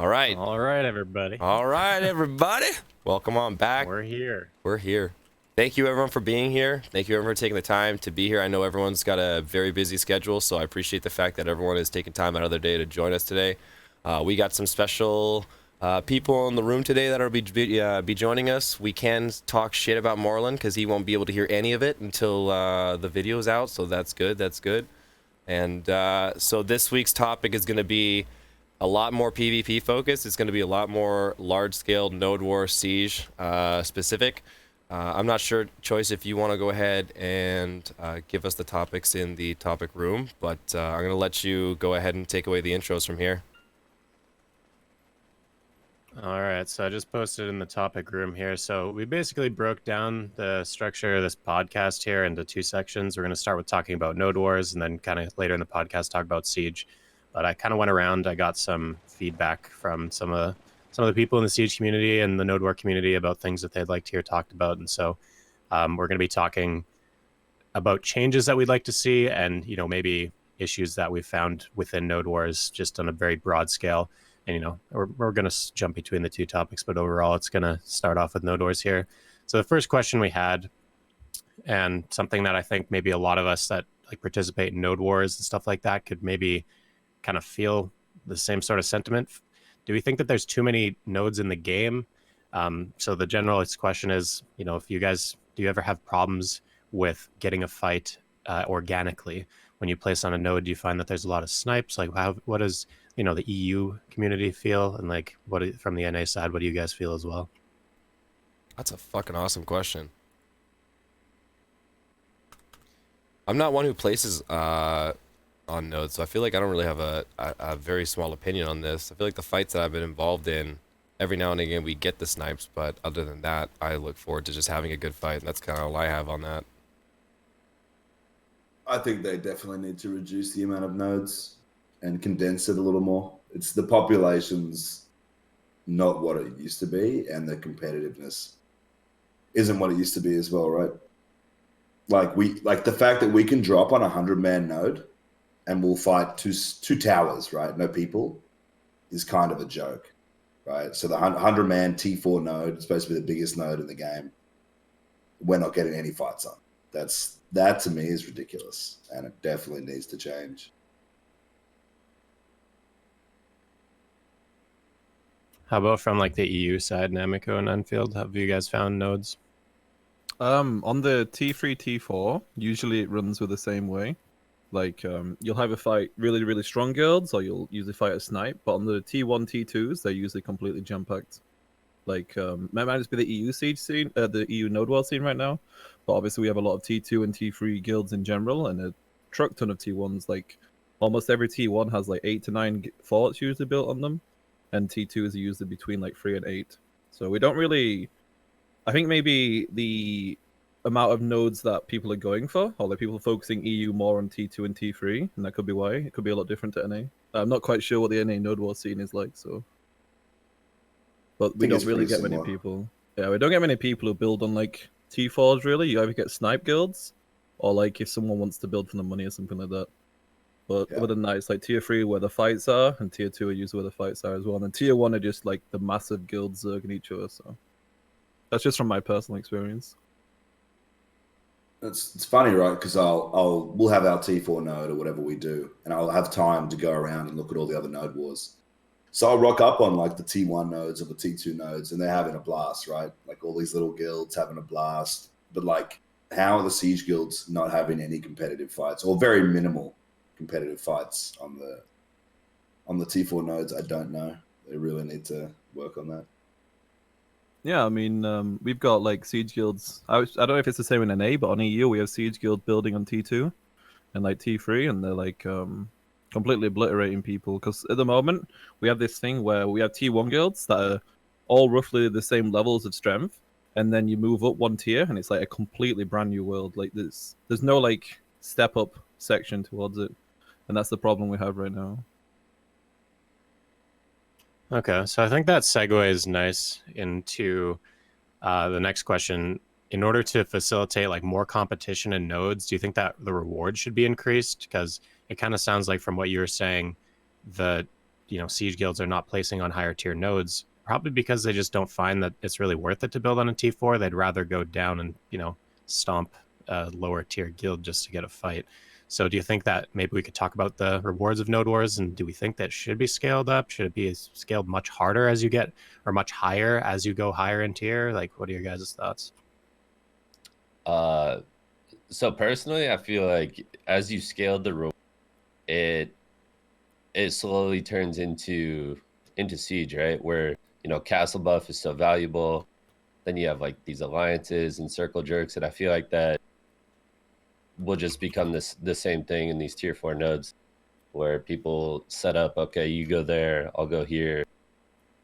All right. All right, everybody. All right, everybody. Welcome on back. We're here. We're here. Thank you, everyone, for being here. Thank you, everyone, for taking the time to be here. I know everyone's got a very busy schedule, so I appreciate the fact that everyone is taking time out of their day to join us today. We got some special people in the room today that will be joining us. We can talk shit about Moreland because he won't be able to hear any of it until the video's out, so that's good. That's good. And so this week's topic is going to be a lot more PvP focused. It's going to be a lot more large-scale Node War Siege specific. I'm not sure, Choice, if you want to go ahead and give us the topics in the topic room, but I'm going to let you go ahead and take away the intros from here. All right, so I just posted in the topic room here. So we basically broke down the structure of this podcast here into two sections. We're going to start with talking about Node Wars, and then kind of later in the podcast talk about Siege. But I kind of went around. I got some feedback from some of the people in the Siege community and the Node War community about things that they'd like to hear talked about. And so we're going to be talking about changes that we'd like to see, and maybe issues that we've found within Node Wars, just on a very broad scale. And we're going to jump between the two topics, but overall it's going to start off with Node Wars here. So the first question we had, and something that I think maybe a lot of us that like participate in Node Wars and stuff like that could maybe kind of feel the same sort of sentiment. Do we think that there's too many nodes in the game? So the general question is, if you guys, do you ever have problems with getting a fight organically? When you place on a node, do you find that there's a lot of snipes? Like, what does the EU community feel? And like, what from the NA side, what do you guys feel as well? That's a fucking awesome question. I'm not one who places on nodes, so I feel like I don't really have a very small opinion on this. I feel like the fights that I've been involved in, every now and again we get the snipes, but other than that, I look forward to just having a good fight, and that's kind of all I have on that. I think they definitely need to reduce the amount of nodes and condense it a little more. It's the population's not what it used to be, and the competitiveness isn't what it used to be as well, right? Like the fact that we can drop on 100-man node and we'll fight two towers, right? No people, is kind of a joke, right? So the 100-man T4 node is supposed to be the biggest node in the game. We're not getting any fights on. That to me is ridiculous, and it definitely needs to change. How about from like the EU side, Namiko and Anfield? Have you guys found nodes? On the T3, T4, usually it runs with the same way. Like, you'll either fight really, really strong guilds, or you'll usually fight a snipe. But on the T1, T2s, they're usually completely jam-packed. Like, might just be the EU siege scene, the EU Node War scene right now. But obviously we have a lot of T2 and T3 guilds in general, and a truck ton of T1s. Like, almost every T1 has like 8 to 9 forts usually built on them, and T2s are usually between like 3 and 8. So we don't really... I think maybe the amount of nodes that people are going for, or like people are focusing EU more on T2 and T3, and that could be why. It could be a lot different to NA. I'm not quite sure what the NA Node War scene is like, so... But we don't really get many people. Yeah, we don't get many people who build on like T4s really. You either get snipe guilds, or like if someone wants to build for the money or something like that. But other than that, it's like tier 3 where the fights are, and tier 2 are usually where the fights are as well. And then tier 1 are just like the massive guilds zerging each other. So that's just from my personal experience. It's funny, right? Because we'll have our T4 node or whatever we do, and I'll have time to go around and look at all the other node wars. So I'll rock up on like the T1 nodes or the T2 nodes, and they're having a blast, right? Like all these little guilds having a blast. But like, how are the siege guilds not having any competitive fights, or very minimal competitive fights on the T4 nodes? I don't know. They really need to work on that. Yeah, I mean, we've got like siege guilds. I don't know if it's the same in NA, but on EU we have siege guild building on T2 and like T3, and they're like completely obliterating people. Because at the moment we have this thing where we have T1 guilds that are all roughly the same levels of strength, and then you move up one tier, and it's like a completely brand new world. Like there's no like step up section towards it, and that's the problem we have right now. Okay, so I think that segues nice into the next question. In order to facilitate like more competition in nodes, do you think that the reward should be increased? Because it kind of sounds like from what you were saying, the siege guilds are not placing on higher tier nodes, probably because they just don't find that it's really worth it to build on a T4. They'd rather go down and stomp a lower tier guild just to get a fight. So do you think that maybe we could talk about the rewards of node wars, and do we think that should be scaled up? Should it be scaled much harder as you get, or much higher as you go higher in tier? Like, what are your guys' thoughts? So personally, I feel like as you scale the reward, it slowly turns into siege, right? Where castle buff is so valuable. Then you have like these alliances and circle jerks, and I feel like that will just become the same thing in these tier 4 nodes, where people set up, okay, you go there, I'll go here,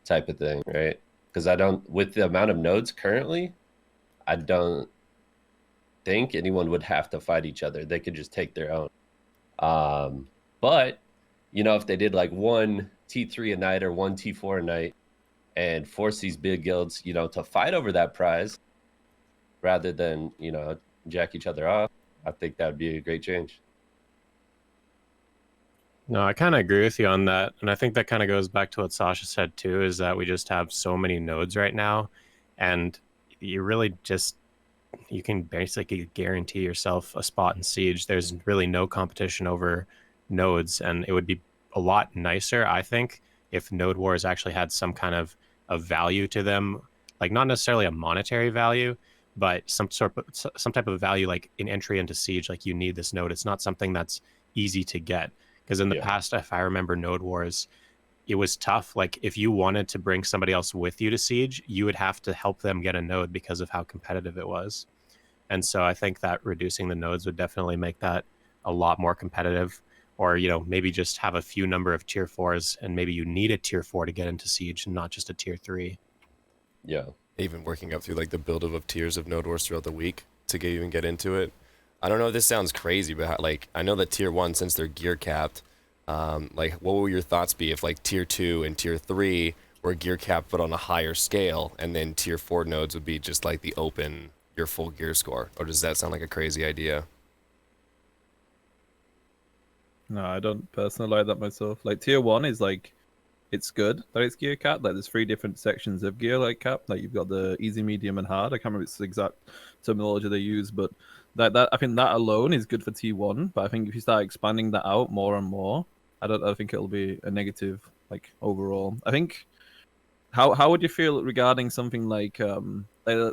type of thing, right? Because with the amount of nodes currently, I don't think anyone would have to fight each other. They could just take their own. But if they did like one T3 a night or one T4 a night, and force these big guilds, to fight over that prize, rather than jack each other off, I think that would be a great change. No, I kind of agree with you on that. And I think that kind of goes back to what Sasha said too, is that we just have so many nodes right now. And you really you can basically guarantee yourself a spot in Siege. There's really no competition over nodes. And it would be a lot nicer, I think, if node wars actually had some kind of value to them. Like, not necessarily a monetary value, but some type of value, like in entry into Siege. Like, you need this node. It's not something that's easy to get. Because in the past, if I remember node wars, it was tough. Like, if you wanted to bring somebody else with you to Siege, you would have to help them get a node because of how competitive it was. And so I think that reducing the nodes would definitely make that a lot more competitive. Or, maybe just have a few number of tier 4s, and maybe you need a tier 4 to get into Siege and not just a tier 3. Yeah. Even working up through like the build of tiers of node wars throughout the week to even get into it. I don't know if this sounds crazy, but like, I know that tier 1, since they're gear capped, like, what would your thoughts be if like tier 2 and tier 3 were gear capped but on a higher scale, and then tier 4 nodes would be just like the open, your full gear score? Or does that sound like a crazy idea? No, I don't personally like that myself. Like, tier 1 is like, it's good that it's gear capped. Like, there's 3 different sections of gear like capped. Like, you've got the easy, medium, and hard. I can't remember its exact terminology they use, but that I think that alone is good for T1. But I think if you start expanding that out more and more, I think it'll be a negative, like, overall. I think, how would you feel regarding something like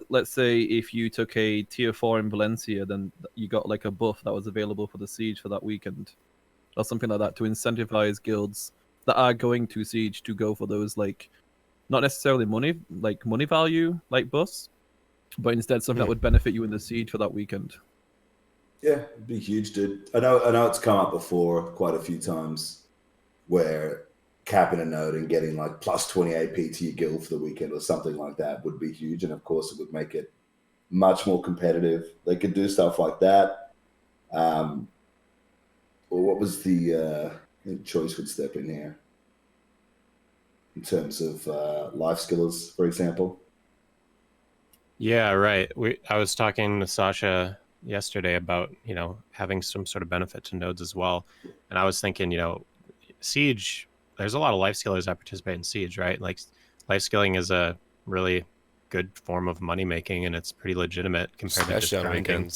let's say if you took a tier 4 in Valencia, then you got like a buff that was available for the Siege for that weekend, or something like that, to incentivize guilds that are going to Siege to go for those, like, not necessarily money value like buffs, but instead something that would benefit you in the Siege for that weekend. Yeah, it'd be huge, dude. I know it's come up before quite a few times, where capping a node and getting like plus 20 AP to your guild for the weekend or something like that would be huge. And of course, it would make it much more competitive. They could do stuff like that. What was the I think Choice would step in here in terms of life skills, for example? Yeah, right. I was talking to Sasha yesterday about, having some sort of benefit to nodes as well. And I was thinking, Siege, there's a lot of life skillers that participate in Siege, right? Like, life skilling is a really good form of money making, and it's pretty legitimate compared to just grinding.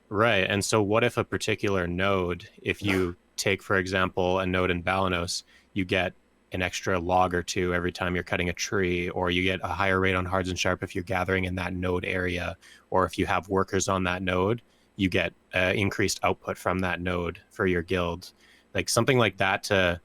Right. And so what if a particular node, if you take, for example, a node in Balanus, you get an extra log or 2 every time you're cutting a tree, or you get a higher rate on hards and sharp if you're gathering in that node area, or if you have workers on that node, you get increased output from that node for your guild. Like, something like that to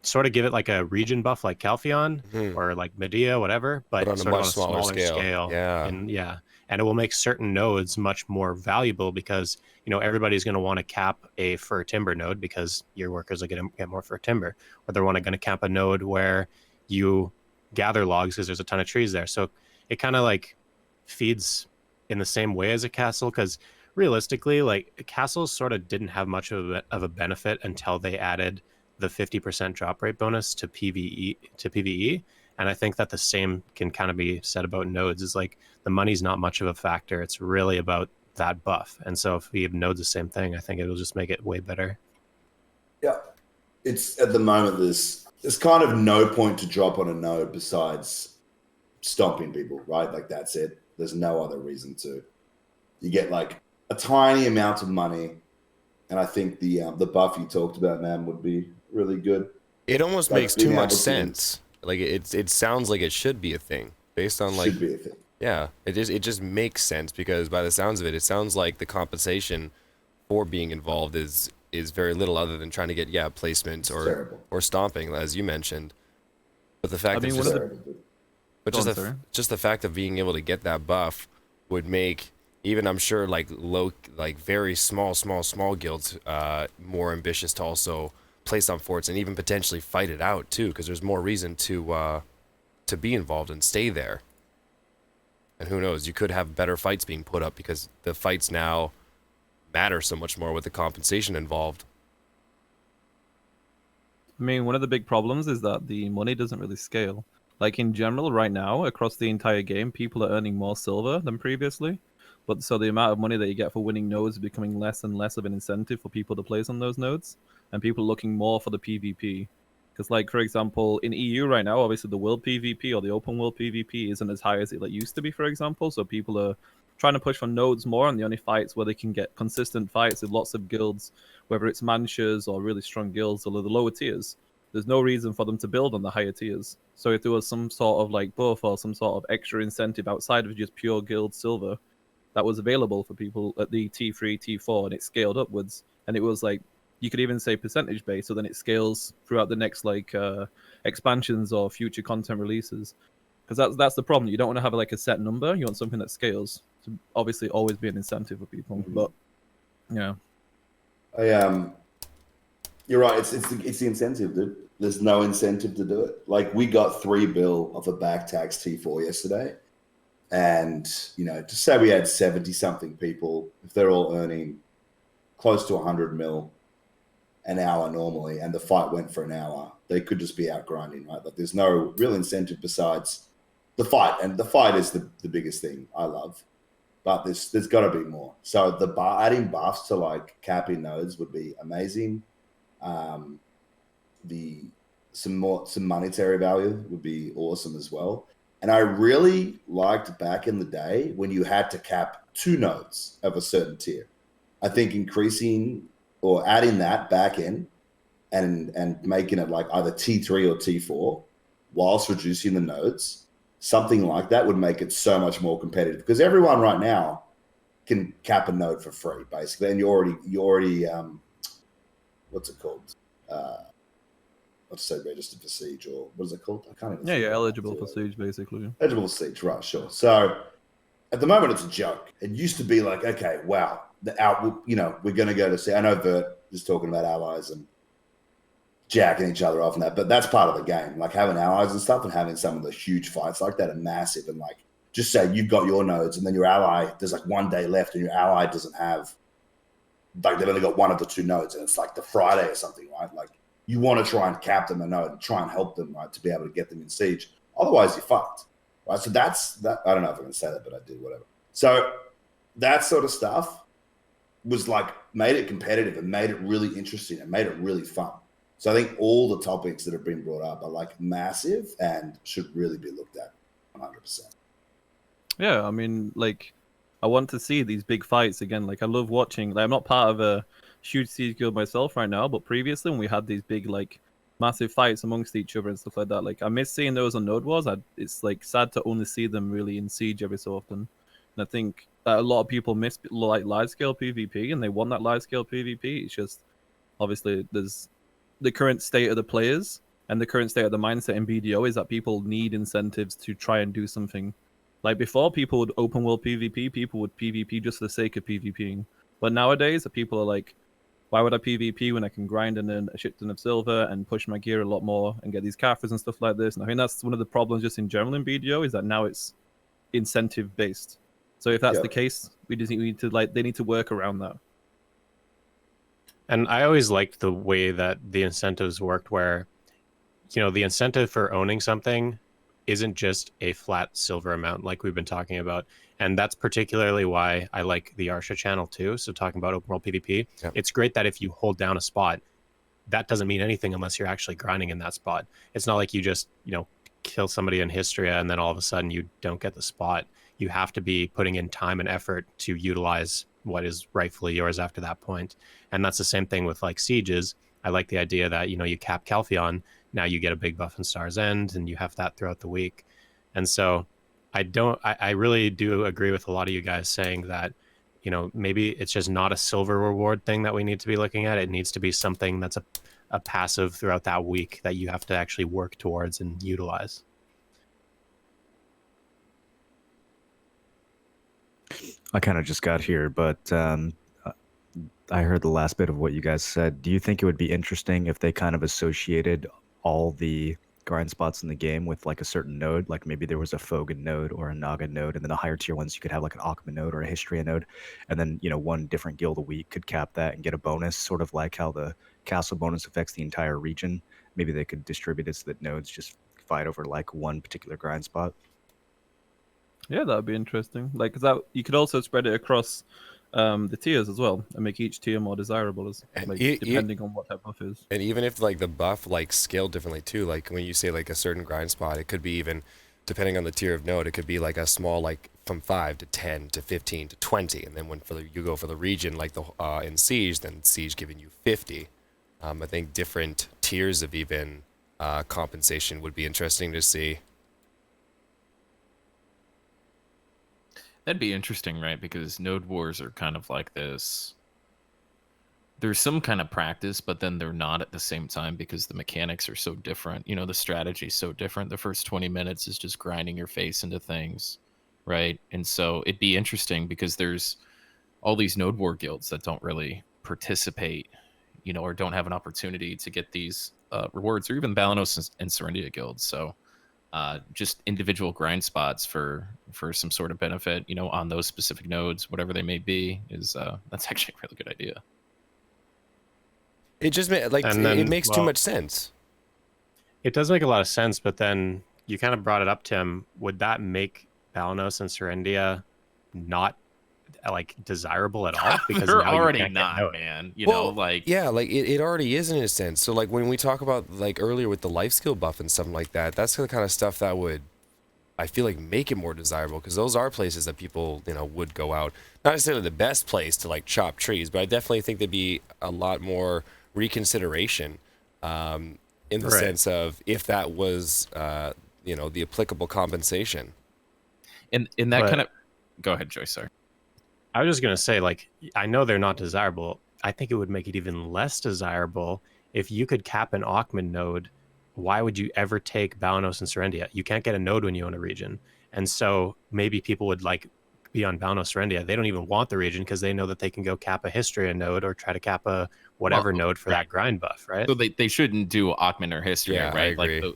sort of give it like a region buff, like Calpheon or like Medea, whatever, but on a sort of much on a smaller scale. Yeah. And it will make certain nodes much more valuable because, everybody's going to want to cap a fur timber node because your workers are going to get more fur timber, or they're going to cap a node where you gather logs because there's a ton of trees there. So it kind of like feeds in the same way as a castle, because realistically, like, castles sort of didn't have much of a benefit until they added the 50% drop rate bonus to PvE. And I think that the same can kind of be said about nodes. Is like, the money's not much of a factor. It's really about that buff. And so if we have nodes the same thing, I think it'll just make it way better. Yeah. It's, at the moment, there's there's kind of no point to drop on a node besides stomping people, right? Like that's it. There's no other reason to. You get like a tiny amount of money, and I think the buff you talked about, Nam, would be really good. It almost Like makes being too able much to- sense. Like it sounds like it should be a thing based on like Should be a thing. yeah, it just makes sense because by the sounds of it, it sounds like the compensation for being involved is very little other than trying to get placements Terrible. or stomping, as you mentioned. But the fact I mean, that one of the- Terrible, dude. but Go just on, sorry. just the fact of being able to get that buff would make even I'm sure like very small guilds more ambitious to also place on forts and even potentially fight it out too, because there's more reason to be involved and stay there. And who knows, you could have better fights being put up because the fights now matter so much more with the compensation involved. I mean, one of the big problems is that the money doesn't really scale. Like in general, right now, across the entire game, people are earning more silver than previously. But so the amount of money that you get for winning nodes is becoming less and less of an incentive for people to place on those nodes. And people are looking more for the PvP. Because, like, for example, in EU right now, obviously the world PvP or the open world PvP isn't as high as it used to be, for example. So people are trying to push for nodes more, and the only fights where they can get consistent fights with lots of guilds, whether it's manchas or really strong guilds or the lower tiers. There's no reason for them to build on the higher tiers. So if there was some sort of like buff or some sort of extra incentive outside of just pure guild silver that was available for people at the T3, T4, and it scaled upwards, and it was like, you could even say percentage based, so then it scales throughout the next like expansions or future content releases. Because that's the problem. You don't want to have like a set number. You want something that scales. To obviously always be an incentive for people. Mhm. But yeah, You're right. It's the incentive, dude. There's no incentive to do it. Like we got 3 bill of a back tax T4 yesterday, and to say we had 70 something people, if they're all earning close to 100 mil an hour normally, and the fight went for an hour, they could just be out grinding, right? Like there's no real incentive besides the fight, and the fight is the biggest thing I love. But there's got to be more. So adding buffs to like capping nodes would be amazing. Some monetary value would be awesome as well. And I really liked back in the day when you had to cap 2 nodes of a certain tier. I think increasing or adding that back in and making it like either T3 or T4 whilst reducing the nodes, something like that would make it so much more competitive, because everyone right now can cap a node for free basically, and you already what's it called? Let's say registered for Siege, or what is it called? I can't even. yeah, think you're of it. eligible for Siege basically. Eligible for Siege, right? Sure. So at the moment, it's a joke. It used to be like, okay, wow, we're going to go to Siege. I know Vert is talking about allies and jacking each other off and that, but that's part of the game. Like having allies and stuff and having some of the huge fights like that are massive. And like, just say you've got your nodes and then your ally, there's like 1 day left and your ally doesn't have, like they've only got 1 of the 2 nodes and it's like the Friday or something, right? Like you want to try and cap them a node and try and help them, right, to be able to get them in Siege. Otherwise, you're fucked, right? So that's that. I don't know if I can say that, but I did, whatever. So that sort of stuff was like made it competitive and made it really interesting and made it really fun. So I think all the topics that have been brought up are like massive and should really be looked at 100%. Yeah, I mean, like, I want to see these big fights again. Like, I love watching. Like, I'm not part of a huge Siege guild myself right now, but previously when we had these big, like, massive fights amongst each other and stuff like that, like, I miss seeing those on Node Wars. It's, like, sad to only see them really in Siege every so often. And I think that a lot of people miss, like, live-scale PvP, and they want that live-scale PvP. It's just, obviously, there's the current state of the players and the current state of the mindset in BDO is that people need incentives to try and do something. Like before, people would open world PvP, people would PvP just for the sake of PvPing. But nowadays, people are like, why would I PvP when I can grind and earn a shit ton of silver and push my gear a lot more and get these Caphras and stuff like this? And I think that's one of the problems just in general in BDO is that now it's incentive based. So if that's the case, we need to they need to work around that. And I always liked the way that the incentives worked where, the incentive for owning something isn't just a flat silver amount like we've been talking about. And that's particularly why I like the Arsha channel too. So talking about open world PvP, it's great that if you hold down a spot, that doesn't mean anything unless you're actually grinding in that spot. It's not like you just, kill somebody in Histria and then all of a sudden you don't get the spot. You have to be putting in time and effort to utilize what is rightfully yours after that point. And that's the same thing with like sieges. I like the idea that, you cap Calpheon, now you get a big buff in Star's End and you have that throughout the week. And so I really do agree with a lot of you guys saying that, maybe it's just not a silver reward thing that we need to be looking at. It needs to be something that's a passive throughout that week that you have to actually work towards and utilize. I kind of just got here, but I heard the last bit of what you guys said. Do you think it would be interesting if they kind of associated all the grind spots in the game with like a certain node? Like maybe there was a Fogan node or a Naga node, and then the higher tier ones you could have like an Akma node or a Histria node, and then one different guild a week could cap that and get a bonus, sort of like how the castle bonus affects the entire region. Maybe they could distribute it so that nodes just fight over like one particular grind spot. Yeah, that would be interesting. Like that, you could also spread it across the tiers as well and make each tier more desirable, as like, depending on what that buff is. And even if like the buff like scaled differently too, like when you say like a certain grind spot, it could be even depending on the tier of node, it could be like a small like from 5 to 10 to 15 to 20, and then when you go for the region like the in Siege, then Siege giving you 50. I think different tiers of even compensation would be interesting to see. That'd be interesting, right? Because node wars are kind of like this. There's some kind of practice, but then they're not at the same time because the mechanics are so different. The strategy is so different. The first 20 minutes is just grinding your face into things, right? And so it'd be interesting because there's all these node war guilds that don't really participate, or don't have an opportunity to get these rewards, or even Balanus and Serendia guilds. So just individual grind spots for some sort of benefit, on those specific nodes, whatever they may be, is that's actually a really good idea. It just it makes too much sense. It does make a lot of sense, but then you kind of brought it up, Tim. Would that make Balanos and Serendia not like desirable at all? Because they're now already not, man. It already is in a sense. So like when we talk about like earlier with the life skill buff and something like that, that's the kind of stuff that would, I feel like, make it more desirable, because those are places that people would go out. Not necessarily the best place to like chop trees, but I definitely think there'd be a lot more reconsideration in the sense of if that was the applicable compensation. In that kind of, go ahead, Joyce. Sorry. I was just going to say, like, I know they're not desirable. I think it would make it even less desirable if you could cap an Aukman node. Why would you ever take Balanos and Serendia? You can't get a node when you own a region. And so maybe people would like be on Balanos Serendia. They don't even want the region because they know that they can go cap a Histria node or try to cap a whatever node for that grind buff, right? So they shouldn't do Aukman or Histria, right? I agree.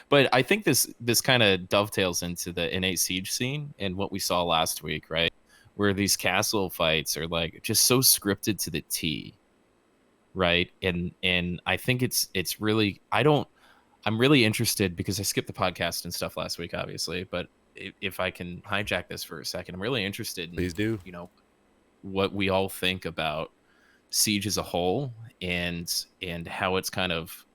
But I think this kind of dovetails into the innate siege scene and what we saw last week, right? Where these castle fights are like just so scripted to the T, right? And I think it's really, I'm really interested, because I skipped the podcast and stuff last week, obviously, but if I can hijack this for a second, I'm really interested in, please do, what we all think about Siege as a whole and how it's kind of.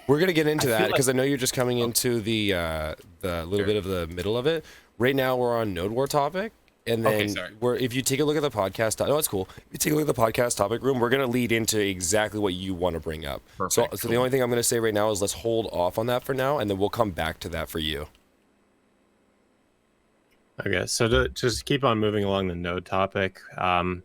We're gonna get into that because I know you're just coming into the little bit of the middle of it. Right now we're on Node War topic. And then if you take a look at the podcast, it's cool. If you take a look at the podcast topic room, we're going to lead into exactly what you want to bring up. Perfect. So the only thing I'm going to say right now is let's hold off on that for now, and then we'll come back to that for you. Okay, so to just keep on moving along the node topic, I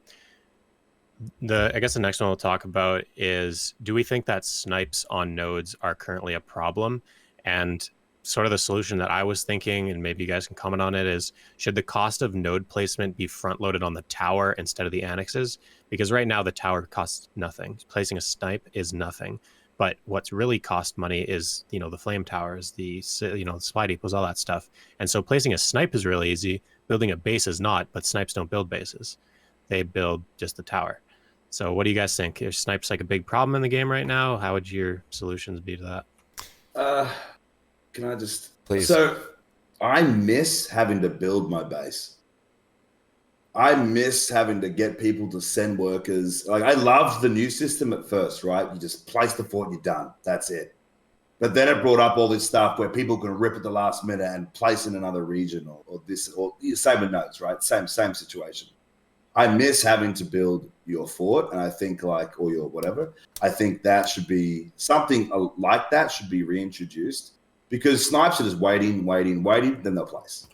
guess the next one we'll talk about is, do we think that snipes on nodes are currently a problem? And sort of the solution that I was thinking, and maybe you guys can comment on it, is should the cost of node placement be front loaded on the tower instead of the annexes? Because right now the tower costs nothing. Placing a snipe is nothing. But what's really cost money is, the flame towers, the supply depots, all that stuff. And so placing a snipe is really easy. Building a base is not, but snipes don't build bases. They build just the tower. So what do you guys think? Is snipes like a big problem in the game right now? How would your solutions be to that? Can I just... Please. So I miss having to build my base. I miss having to get people to send workers. Like, I loved the new system at first, right? You just place the fort, you're done. That's it. But then it brought up all this stuff where people can rip at the last minute and place in another region or this, or same with nodes, right? Same situation. I miss having to build your fort, and I think like, or your whatever. I think that should be something like that should be reintroduced, because snipes are just waiting, then they'll place.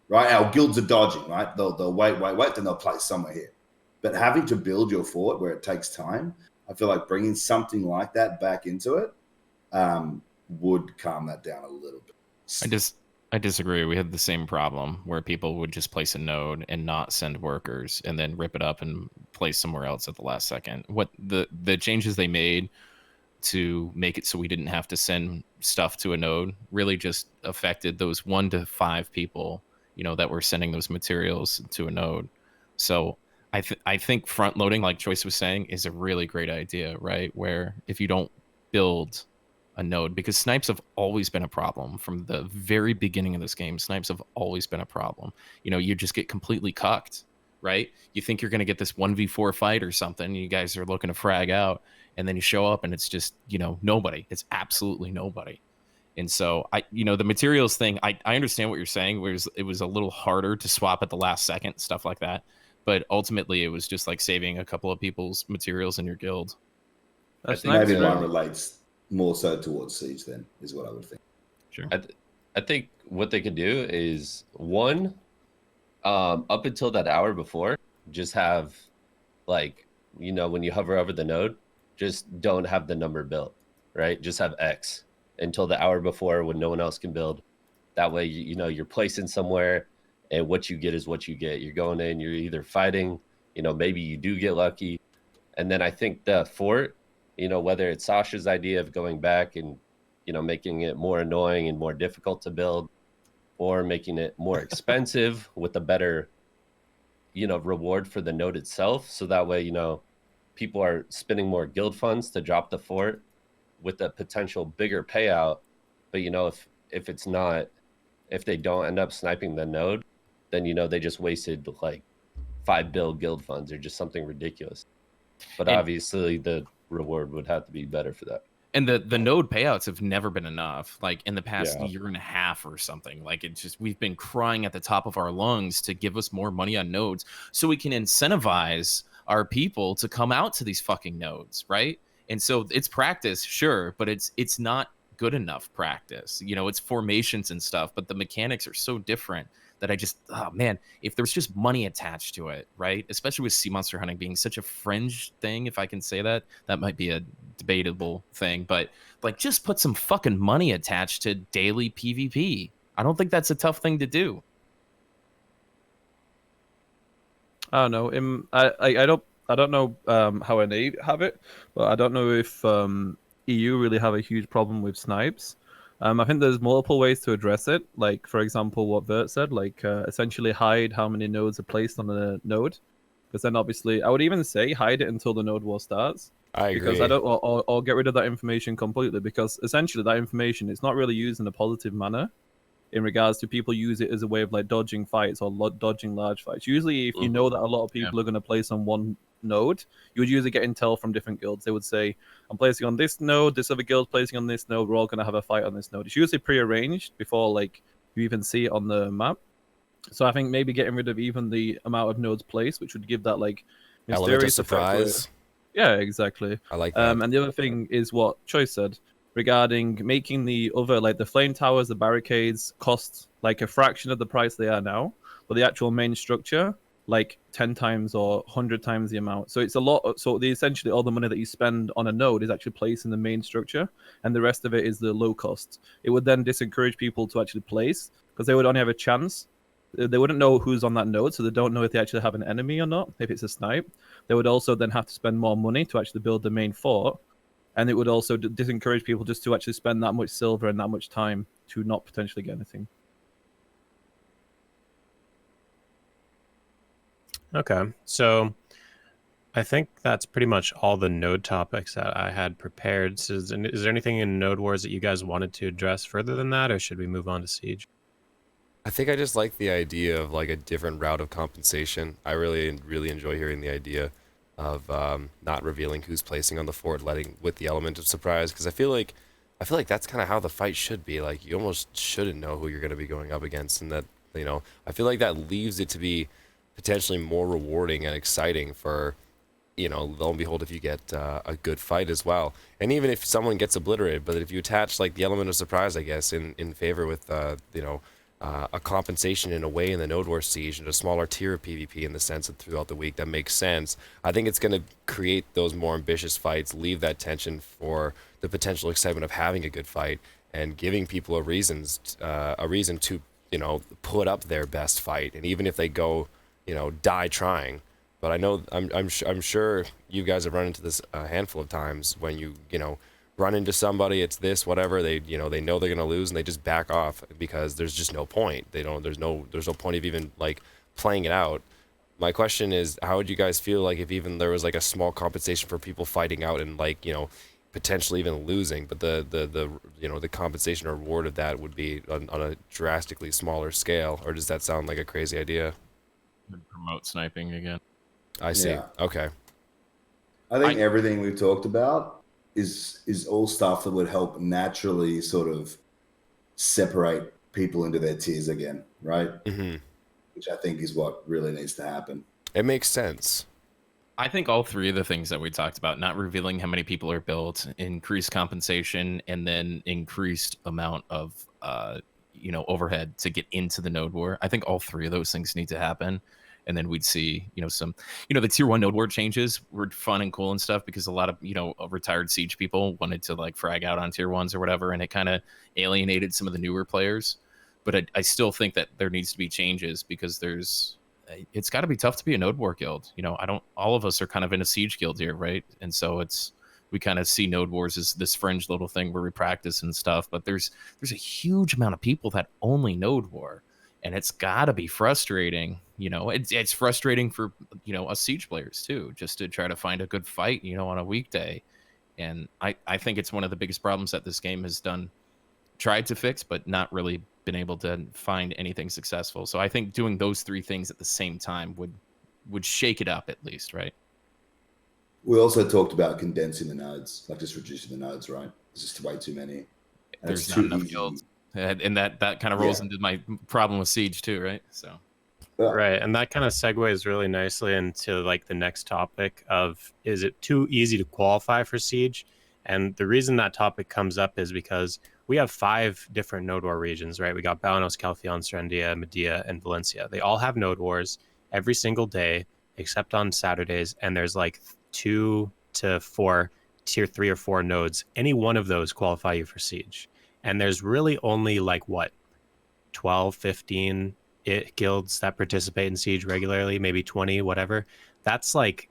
Right? Our guilds are dodging, right? They'll wait, then they'll place somewhere here. But having to build your fort where it takes time, I feel like bringing something like that back into it would calm that down a little bit. I disagree. We had the same problem where people would just place a node and not send workers and then rip it up and place somewhere else at the last second. What the changes they made to make it so we didn't have to send stuff to a node really just affected those 1 to 5 people, that were sending those materials to a node. So I think front loading, like Choice was saying, is a really great idea, right? Where if you don't build a node, because snipes have always been a problem from the very beginning of this game. Snipes have always been a problem. You just get completely cucked, right? You think you're going to get this 1v4 fight or something. You guys are looking to frag out, and then you show up and it's just, nobody. It's absolutely nobody. And so the materials thing, I understand what you're saying, whereas it was a little harder to swap at the last second, stuff like that. But ultimately it was just like saving a couple of people's materials in your guild. I think maybe mine relates more so towards Siege then, is what I would think. Sure. I think what they could do is, one, up until that hour before, just have, like, when you hover over the node, just don't have the number built, right? Just have X until the hour before when no one else can build. That way, you're placing somewhere, and what you get is what you get. You're going in, you're either fighting, maybe you do get lucky. And then I think the fort, whether it's Sasha's idea of going back and, making it more annoying and more difficult to build, or making it more expensive with a better, reward for the node itself. So that way, people are spending more guild funds to drop the fort with a potential bigger payout. But, if they don't end up sniping the node, then, they just wasted like 5 bill guild funds or just something ridiculous. But obviously the reward would have to be better for that. And the node payouts have never been enough. Like in the past year and a half or something, like we've been crying at the top of our lungs to give us more money on nodes so we can incentivize our people to come out to these fucking nodes, right? And so it's practice, sure, but it's not good enough practice. It's formations and stuff, but the mechanics are so different that if there's just money attached to it, right? Especially with sea monster hunting being such a fringe thing, if I can say that might be a debatable thing, but like just put some fucking money attached to daily PvP. I don't think that's a tough thing to do. I don't know. I don't know how NA have it, but I don't know if EU really have a huge problem with snipes. I think there's multiple ways to address it. Like, for example, what Vert said, like essentially hide how many nodes are placed on a node. Because then obviously, I would even say hide it until the node war starts. I agree. Because or get rid of that information completely. Because essentially that information is not really used in a positive manner in regards to people use it as a way of like dodging fights or dodging large fights. Usually, if you know that a lot of people are going to place on one node, you would usually get intel from different guilds. They would say, I'm placing on this node, this other guild placing on this node, we're all going to have a fight on this node. It's usually prearranged before like you even see it on the map. So I think maybe getting rid of even the amount of nodes placed, which would give that like element of surprise. Yeah, exactly. I like that. And the other thing is what Choice said regarding making the other, like the flame towers, the barricades, cost like a fraction of the price they are now, but the actual main structure like 10 times or 100 times the amount. So it's a lot. So essentially all the money that you spend on a node is actually placed in the main structure, and the rest of it is the low cost. It would then discourage people to actually place, because they would only have a chance. They wouldn't know who's on that node, so they don't know if they actually have an enemy or not, if it's a snipe. They would also then have to spend more money to actually build the main fort, and it would also discourage people just to actually spend that much silver and that much time to not potentially get anything. Okay, so I think that's pretty much all the node topics that I had prepared. So is there anything in Node Wars that you guys wanted to address further than that, or should we move on to Siege? I think I just like the idea of like a different route of compensation. I really enjoy hearing the idea of not revealing who's placing on the fort, letting with the element of surprise, because I feel like that's kind of how the fight should be. Like you almost shouldn't know who you're going to be going up against, and that I feel like that leaves it to be potentially more rewarding and exciting for lo and behold, if you get a good fight as well, and even if someone gets obliterated, but if you attach like the element of surprise, I guess, in favor with a compensation in a way in the Node War Siege and a smaller tier of PvP in the sense that throughout the week that makes sense. I think it's going to create those more ambitious fights, leave that tension for the potential excitement of having a good fight and giving people a reason to put up their best fight, and even if they go die trying. But I know I'm sure you guys have run into this a handful of times when you run into somebody, it's this whatever, they they know they're gonna lose and they just back off because there's just no point. There's no point of even like playing it out. My question is, how would you guys feel like if even there was like a small compensation for people fighting out and like potentially even losing, but the compensation or reward of that would be on a drastically smaller scale? Or does that sound like a crazy idea? Promote sniping again. I see. Yeah. Okay. I think everything we've talked about is all stuff that would help naturally sort of separate people into their tiers again, right? Mm-hmm. Which I think is what really needs to happen. It makes sense. I think all three of the things that we talked about, not revealing how many people are built, increased compensation, and then increased amount of overhead to get into the node war. I think all three of those things need to happen. And then we'd see, some, the tier 1 node war changes were fun and cool and stuff because a lot of, retired Siege people wanted to like frag out on tier 1s or whatever. And it kind of alienated some of the newer players. But I still think that there needs to be changes because it's got to be tough to be a node war guild. All of us are kind of in a Siege guild here, right? And so we kind of see node wars as this fringe little thing where we practice and stuff. But there's a huge amount of people that only node war. And it's got to be frustrating, it's frustrating for, us Siege players too, just to try to find a good fight, on a weekday. And I think it's one of the biggest problems that this game has tried to fix, but not really been able to find anything successful. So I think doing those three things at the same time would shake it up at least, right? We also talked about condensing the nodes, like just reducing the nodes, right? There's just way too many. And there's not enough guilds. And that kind of rolls into my problem with Siege too, right? So, right, and that kind of segues really nicely into like the next topic of, is it too easy to qualify for Siege? And the reason that topic comes up is because we have 5 different node war regions, right? We got Balanus, Calphion, Serendia, Medea, and Valencia. They all have node wars every single day except on Saturdays, and there's like 2 to 4 tier 3 or 4 nodes. Any one of those qualify you for Siege. And there's really only like 12, 15 guilds that participate in Siege regularly, maybe 20, whatever. That's like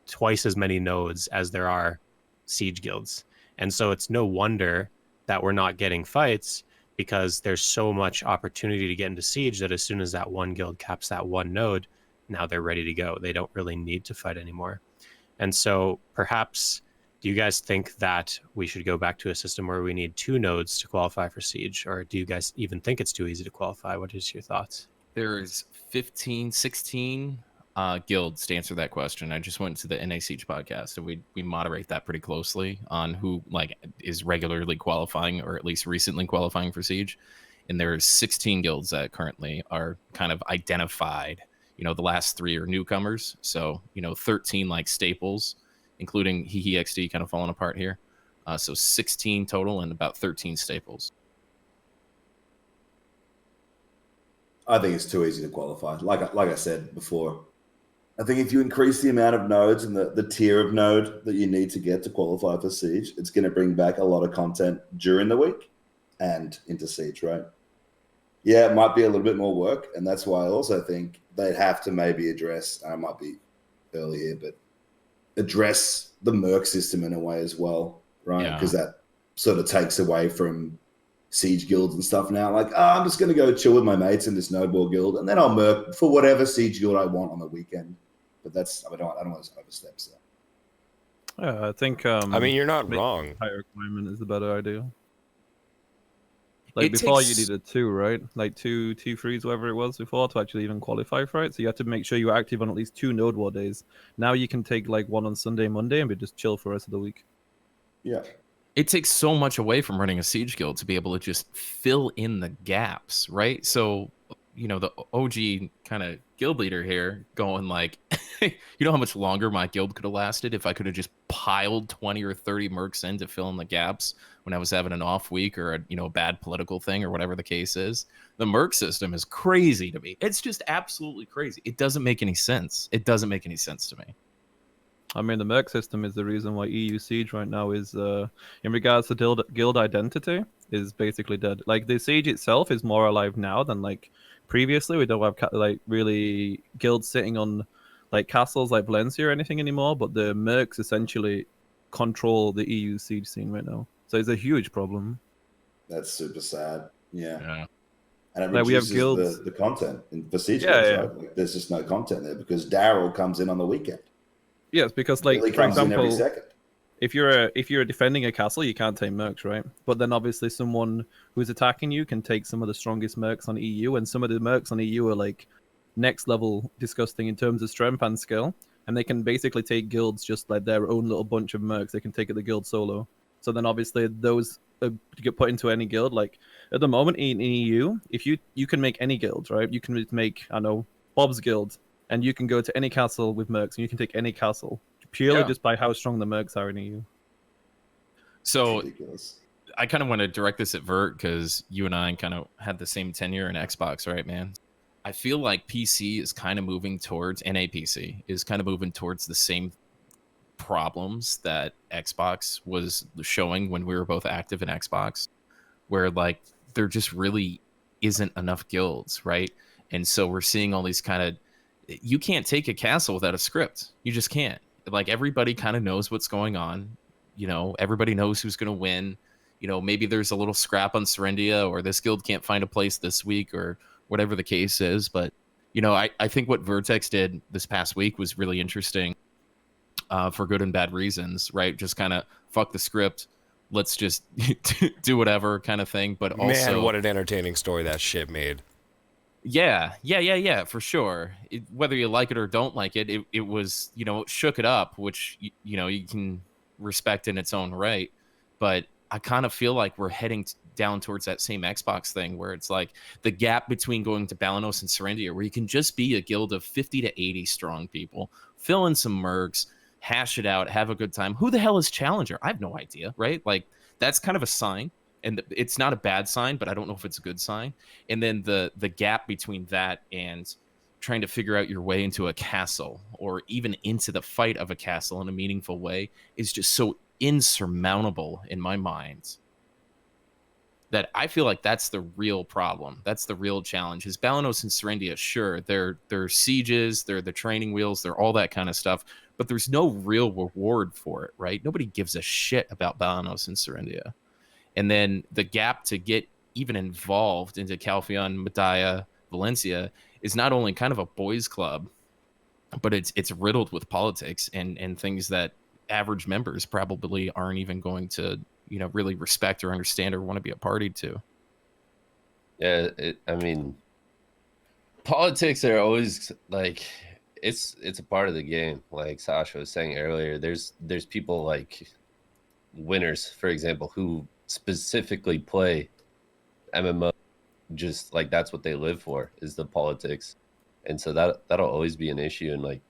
twice as many nodes as there are Siege guilds. And so it's no wonder that we're not getting fights, because there's so much opportunity to get into Siege that as soon as that one guild caps that one node, now they're ready to go. They don't really need to fight anymore. And so perhaps, do you guys think that we should go back to a system where we need 2 nodes to qualify for Siege? Or do you guys even think it's too easy to qualify? What is your thoughts? There's 15, 16 guilds to answer that question. I just went to the NA Siege podcast, and we moderate that pretty closely on who like is regularly qualifying or at least recently qualifying for Siege. And there's 16 guilds that currently are kind of identified. The last 3 are newcomers. So, 13 like staples, including Hehe XD kind of falling apart here. So 16 total and about 13 staples. I think it's too easy to qualify. Like I said before, I think if you increase the amount of nodes and the tier of node that you need to get to qualify for Siege, it's going to bring back a lot of content during the week and into Siege, right? Yeah, it might be a little bit more work, and that's why I also think they'd have to maybe address, I might be early here, but address the merc system in a way as well, right? Because that sort of takes away from Siege guilds and stuff now. Like, I'm just going to go chill with my mates in this node war guild, and then I'll merc for whatever Siege guild I want on the weekend. But that's, I don't want to overstep that. Yeah, I think. I mean, you're not wrong. Higher requirement is a better idea. Like It before, takes- you needed 2, right? Like 2 T3s, whatever it was before, to actually even qualify for it. So you had to make sure you were active on at least 2 Node War days. Now you can take like 1 on Sunday, Monday, and be just chill for the rest of the week. Yeah. It takes so much away from running a siege guild to be able to just fill in the gaps, right? So, you know, the OG kind of guild leader here going like, you know how much longer my guild could have lasted if I could have just piled 20 or 30 mercs in to fill in the gaps when I was having an off week or a bad political thing or whatever the case is. The merc system is crazy to me. It's just absolutely crazy. It doesn't make any sense. It doesn't make any sense to me. I mean, the merc system is the reason why EU Siege right now is, in regards to guild identity, is basically dead. Like, the Siege itself is more alive now than, like, previously. We don't have, really guilds sitting on, like, castles like Valencia or anything anymore, but the mercs essentially control the EU Siege scene right now. So it's a huge problem. That's super sad. Yeah. Yeah. And it Like, we have reduces guilds. the content for siege Yeah, guilds, yeah. right? Like, there's just no content there because Daryl comes in on the weekend. Yes, because, like, Really for comes in every example, second. if you're defending a castle, you can't take mercs, right? But then obviously someone who's attacking you can take some of the strongest mercs on EU, and some of the mercs on EU are like next level disgusting in terms of strength and skill, and they can basically take guilds just like their own little bunch of mercs. They can take it the guild solo. So then obviously those get put into any guild. Like at the moment in EU, if you can make any guild, right? You can make Bob's guild, and you can go to any castle with mercs, and you can take any castle purely Yeah. just by how strong the mercs are in EU. So Ridiculous. I kind of want to direct this at Vert because you and I kind of had the same tenure in Xbox, right, man? I feel like PC is kind of moving towards, NAPC is kind of moving towards the same problems that Xbox was showing when we were both active in Xbox, where like there just really isn't enough guilds, right? And so we're seeing all these kind of, you can't take a castle without a script. You just can't. Like everybody kind of knows what's going on. Everybody knows who's going to win. Maybe there's a little scrap on Serendia, or this guild can't find a place this week, or whatever the case is. But, I think what Vertex did this past week was really interesting for good and bad reasons, right? Just kind of fuck the script. Let's just do whatever kind of thing. But also, Man, what an entertaining story that shit made. Yeah, for sure. Whether you like it or don't like it, it was, it shook it up, which, you can respect in its own right. But I kind of feel like we're heading down towards that same Xbox thing where it's like the gap between going to Balanus and Serendia, where you can just be a guild of 50 to 80 strong people, fill in some mercs, hash it out, have a good time. Who the hell is Challenger? I have no idea, right? Like, that's kind of a sign. And it's not a bad sign, but I don't know if it's a good sign. And then the gap between that and trying to figure out your way into a castle, or even into the fight of a castle in a meaningful way, is just so insurmountable in my mind that I feel like that's the real problem. That's the real challenge. Is Balanus and Serendia, sure, they're sieges, they're the training wheels, they're all that kind of stuff, but there's no real reward for it, right? Nobody gives a shit about Balanus and Serendia. And then the gap to get even involved into Calpheon, Medaya, Valencia is not only kind of a boys' club, but it's riddled with politics and things that average members probably aren't even going to, really respect or understand or want to be a party to. Yeah, I mean, politics are always like, it's a part of the game. Like Sasha was saying earlier, there's people like winners, for example, who specifically play MMO, just like that's what they live for, is the politics. And so that'll always be an issue. And like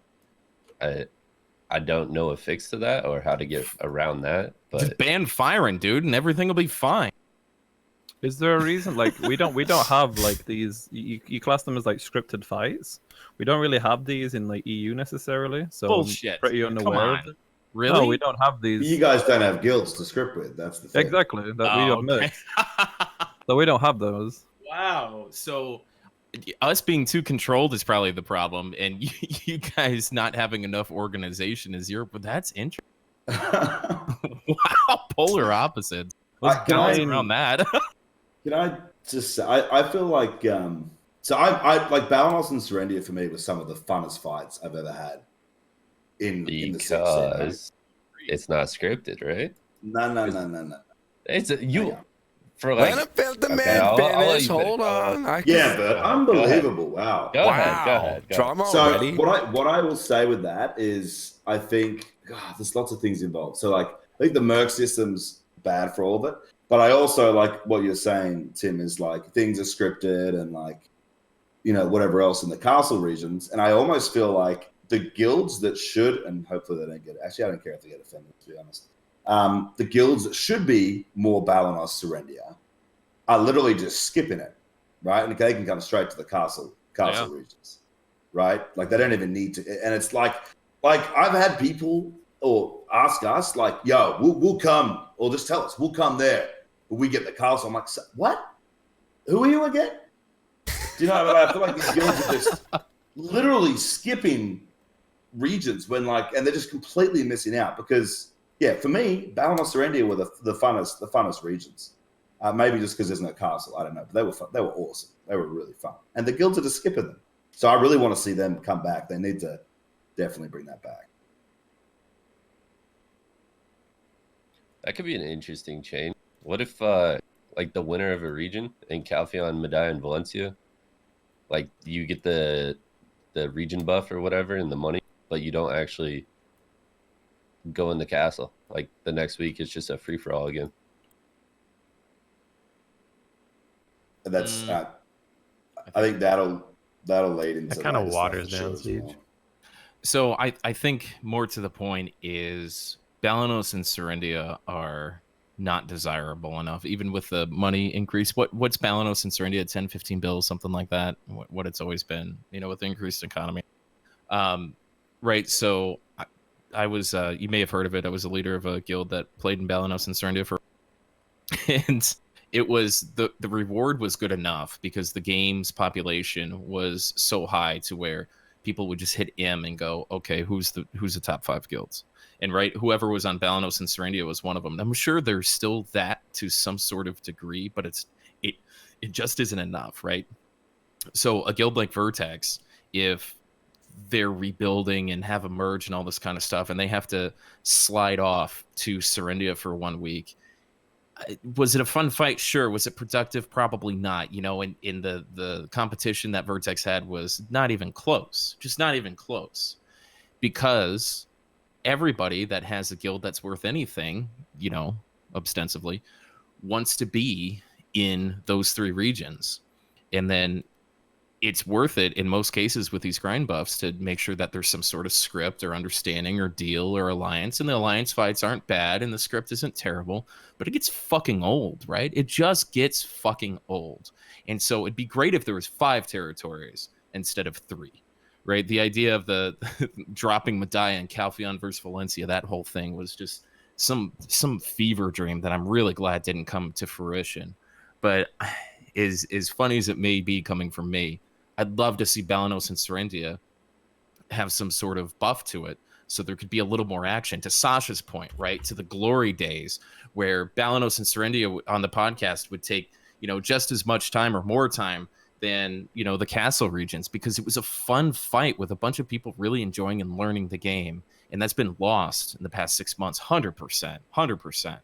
I don't know a fix to that or how to get around that, but Just ban firing, dude, and everything will be fine. Is there a reason? Like we don't have like these. You class them as like scripted fights. We don't really have these in like EU necessarily. So Bullshit. I'm pretty Come unaware on. of it. Really? No, we don't have these. You guys don't have guilds to script with. That's the thing. Exactly. That we Oh, have okay. mercs. So we don't have those. Wow. So us being too controlled is probably the problem, and you guys not having enough organization is your. But that's interesting. Wow, polar opposites. Let's Can I- bounce around that. Can I just say, I feel like so I like Balanus and Serendia for me was some of the funnest fights I've ever had in the Six scene, right? because it's not scripted, right? No. It's Hang on. for Let like. him feel the Okay, man I'll let finish. you finish. Hold on. I Yeah, can... but Go ahead. unbelievable. Wow. Go ahead. Wow. Go ahead. Drama So already? what I will say with that is I think there's lots of things involved. So like I think the Merc system's bad for all of it, but I also like what you're saying, Tim, is like things are scripted and like whatever else in the castle regions. And I almost feel like the guilds that should, and hopefully they don't get, actually I don't care if they get offended, to be honest. The guilds that should be more balanus Serendia are literally just skipping it, right? And they can come straight to the castle regions, right? Like they don't even need to. And it's like I've had people or ask us like, yo, we'll come, or just tell us, we'll come there, but we get the castle. I'm like, what? Who are you again? Do you know what I mean? I feel like these guilds are just literally skipping regions when and they're just completely missing out because, yeah, for me, Balanus Serendia were the funnest regions. Maybe just because there's no castle, I don't know. But they were fun. They were awesome. They were really fun. And the guilds are just skipping them. So I really want to see them come back. They need to definitely bring that back. That could be an interesting change. What if like the winner of a region in Calpheon, Medaya, and Valencia, like you get the region buff or whatever and the money, but you don't actually go in the castle. Like the next week it's just a free for all again. And that's I think that'll lead into That kind of later waters stuff for down sure as Siege. well. So I think more to the point is Balanos and Serendia are not desirable enough, even with the money increase. What's Balanos and Serendia? 10, 15 bills, something like that. What it's always been, with the increased economy. Right. So I was, you may have heard of it. I was a leader of a guild that played in Balanos and Serendia and it was the reward was good enough because the game's population was so high to where people would just hit M and go, okay, who's the top 5 guilds? And right, whoever was on Balanos and Serendia was one of them. I'm sure there's still that to some sort of degree, but it just isn't enough, right? So a guild like Vertex, if they're rebuilding and have a merge and all this kind of stuff, and they have to slide off to Serendia for 1 week, was it a fun fight? Sure. Was it productive? Probably not. In the competition that Vertex had was not even close, just not even close, because everybody that has a guild that's worth anything, ostensibly, wants to be in those 3 regions. And then it's worth it in most cases with these grind buffs to make sure that there's some sort of script or understanding or deal or alliance. And the alliance fights aren't bad and the script isn't terrible, but it gets fucking old, right? It just gets fucking old. And so it'd be great if there was 5 territories instead of 3. Right, the idea of the dropping Medaya and Calpheon versus Valencia, that whole thing was just some fever dream that I'm really glad didn't come to fruition. But as funny as it may be coming from me, I'd love to see Balanos and Serendia have some sort of buff to it, so there could be a little more action. To Sasha's point, right, to the glory days where Balanos and Serendia on the podcast would take just as much time or more time than the castle regions, because it was a fun fight with a bunch of people really enjoying and learning the game, and that's been lost in the past 6 months. 100%.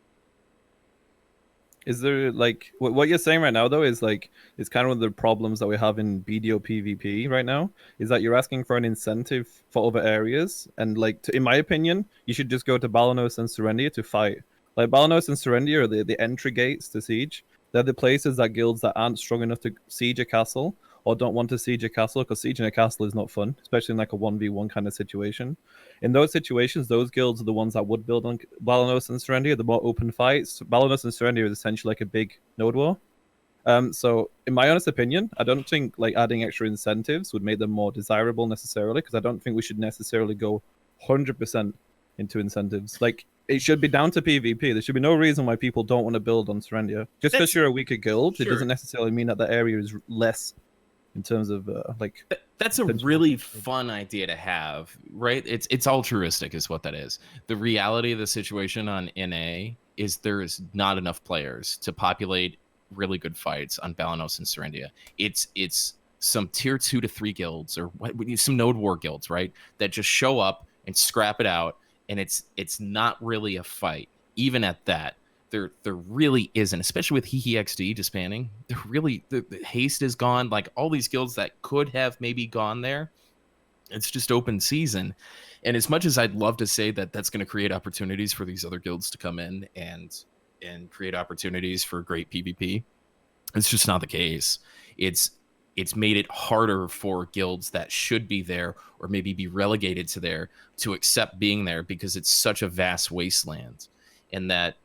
Is there what you're saying right now though is it's kind of one of the problems that we have in BDO PvP right now, is that you're asking for an incentive for other areas, and in my opinion, you should just go to Balanos and Serendia to fight. Balanos and Serendia are the entry gates to Siege. They're the places that guilds that aren't strong enough to siege a castle or don't want to siege a castle, because sieging a castle is not fun, especially in a 1v1 kind of situation. In those situations, those guilds are the ones that would build on Balanos and Serendia, the more open fights. Balanos and Serendia is essentially like a big node war. So in my honest opinion, I don't think adding extra incentives would make them more desirable necessarily, because I don't think we should necessarily go 100% into incentives. It should be down to PvP. There should be no reason why people don't want to build on Serendia. Just because you're a weaker guild, It doesn't necessarily mean that the area is less in terms of That's a really fun idea to have, right? It's altruistic is what that is. The reality of the situation on NA is there is not enough players to populate really good fights on Balanos and Serendia. It's some tier 2 to 3 guilds, or some node war guilds, right, that just show up and scrap it out, and it's not really a fight. Even at that, there really isn't, especially with XD disbanding. There really the haste is gone. Like all these guilds that could have maybe gone there, it's just open season. And as much as I'd love to say that that's going to create opportunities for these other guilds to come in and create opportunities for great PvP, it's just not the case. It's made it harder for guilds that should be there or maybe be relegated to there to accept being there, because it's such a vast wasteland, and that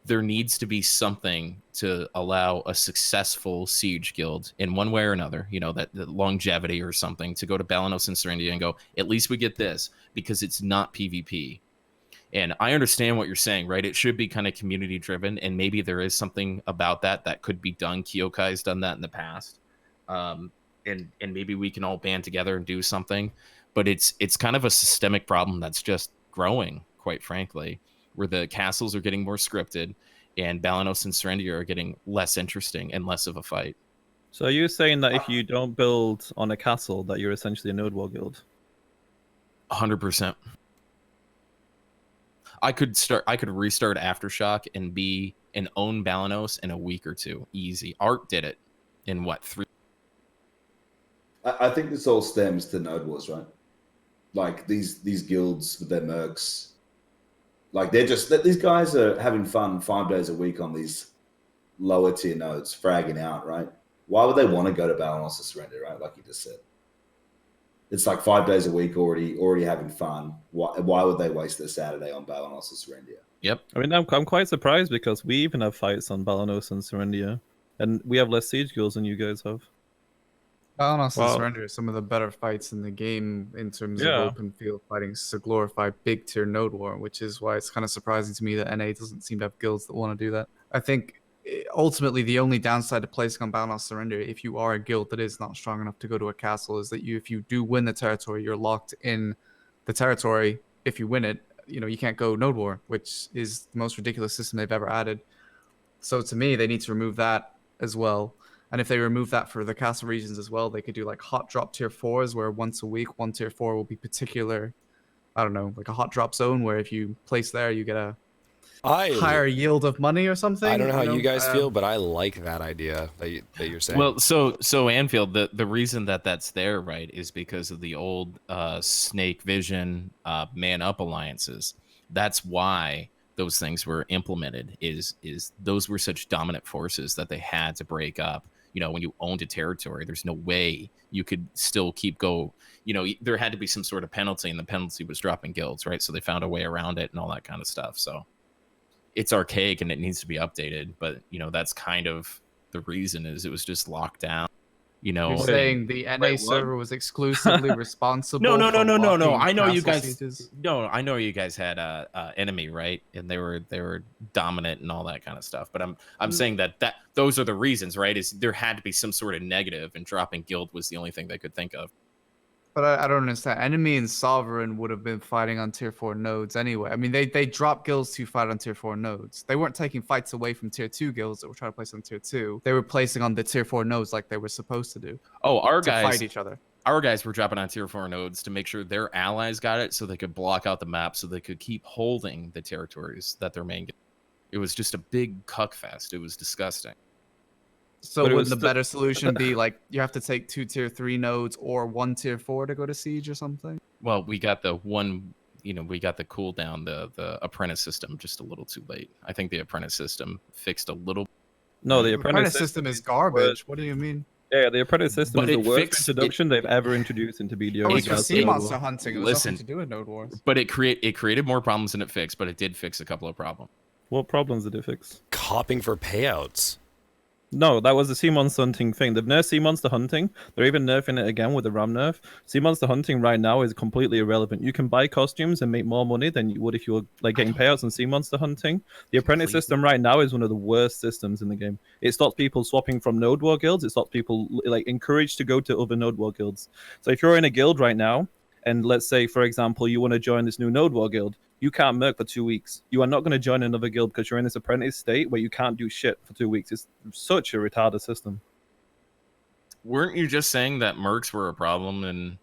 there needs to be something to allow a successful Siege guild in one way or another, that longevity or something, to go to Balanus and Serendia and go, at least we get this, because it's not PvP. And I understand what you're saying, right? It should be kind of community driven, and maybe there is something about that could be done. Kyokai's done that in the past. And maybe we can all band together and do something, but it's kind of a systemic problem that's just growing, quite frankly, where the castles are getting more scripted and Balanus and Serendia are getting less interesting and less of a fight. So are you saying that if you don't build on a castle, that you're essentially a node war guild? 100%. I could restart Aftershock and own Balanus in a week or two, easy. Art did it in what, 3? I think this all stems to node wars, right? Like these guilds with their mercs, like these guys are having fun 5 days a week on these lower tier nodes, fragging out, right? Why would they want to go to Balanus or Surrender, right? Like you just said, it's like 5 days a week already having fun. Why would they waste their Saturday on Balanus or Serendia? Yep. I mean, I'm quite surprised, because we even have fights on Balanus and Serendia, and we have less Siege guilds than you guys have. Balanus and Surrender are some of the better fights in the game in terms of open field fighting. It's a glorified big tier node war, which is why it's kind of surprising to me that NA doesn't seem to have guilds that want to do that. I think ultimately the only downside to placing on Balanus Surrender, if you are a guild that is not strong enough to go to a castle, is that if you do win the territory, you're locked in the territory. If you win it, you can't go node war, which is the most ridiculous system they've ever added. So to me, they need to remove that as well. And if they remove that for the castle regions as well, they could do like hot drop tier 4s, where once a week, one tier 4 will be particular, I don't know, like a hot drop zone, where if you place there, you get a higher yield of money or something. I don't know how you guys feel, but I like that idea that you're saying. Well, so Anfield, the reason that's there, right, is because of the old Snake Vision Man Up alliances. That's why those things were implemented, is those were such dominant forces that they had to break up. When you owned a territory, there's no way you could still keep go. There had to be some sort of penalty, and the penalty was dropping guilds, right? So they found a way around it and all that kind of stuff. So it's archaic and it needs to be updated, but that's kind of the reason, is it was just locked down. You're saying the NA server was exclusively responsible? No. I know you guys. No, I know you guys had enemy, right? And they were dominant and all that kind of stuff. But I'm saying that those are the reasons, right? Is there had to be some sort of negative, and dropping guild was the only thing they could think of. But I don't understand. Enemy and Sovereign would have been fighting on tier 4 nodes anyway. I mean, they dropped guilds to fight on tier 4 nodes. They weren't taking fights away from tier 2 guilds that were trying to place on tier 2. They were placing on the tier 4 nodes like they were supposed to do. Oh, our guys fight each other. Our guys were dropping on tier 4 nodes to make sure their allies got it, so they could block out the map, so they could keep holding the territories that their main. It was just a big cuck fest. It was disgusting. So would the better solution be like you have to take 2 tier 3 nodes or 1 tier 4 to go to Siege or something? Well, we got the cooldown, the apprentice system just a little too late. I think the apprentice system fixed a little. No, the apprentice system is garbage. What do you mean? Yeah, the apprentice system is the worst introduction they've ever introduced into BDO. It's for sea monster hunting. It was nothing to do with Node Wars. But it created more problems than it fixed, but it did fix a couple of problems. What problems did it fix? Copping for payouts. No, that was the sea monster hunting thing. They've nerfed sea monster hunting. They're even nerfing it again with the RAM nerf. Sea monster hunting right now is completely irrelevant. You can buy costumes and make more money than you would if you were like getting payouts on sea monster hunting. The apprentice system right now is one of the worst systems in the game. It stops people swapping from node war guilds. It stops people like encouraged to go to other node war guilds. So if you're in a guild right now, and let's say, for example, you want to join this new node war guild, you can't merc for 2 weeks. You are not going to join another guild because you're in this apprentice state where you can't do shit for 2 weeks. It's such a retarded system. Weren't you just saying that mercs were a problem? And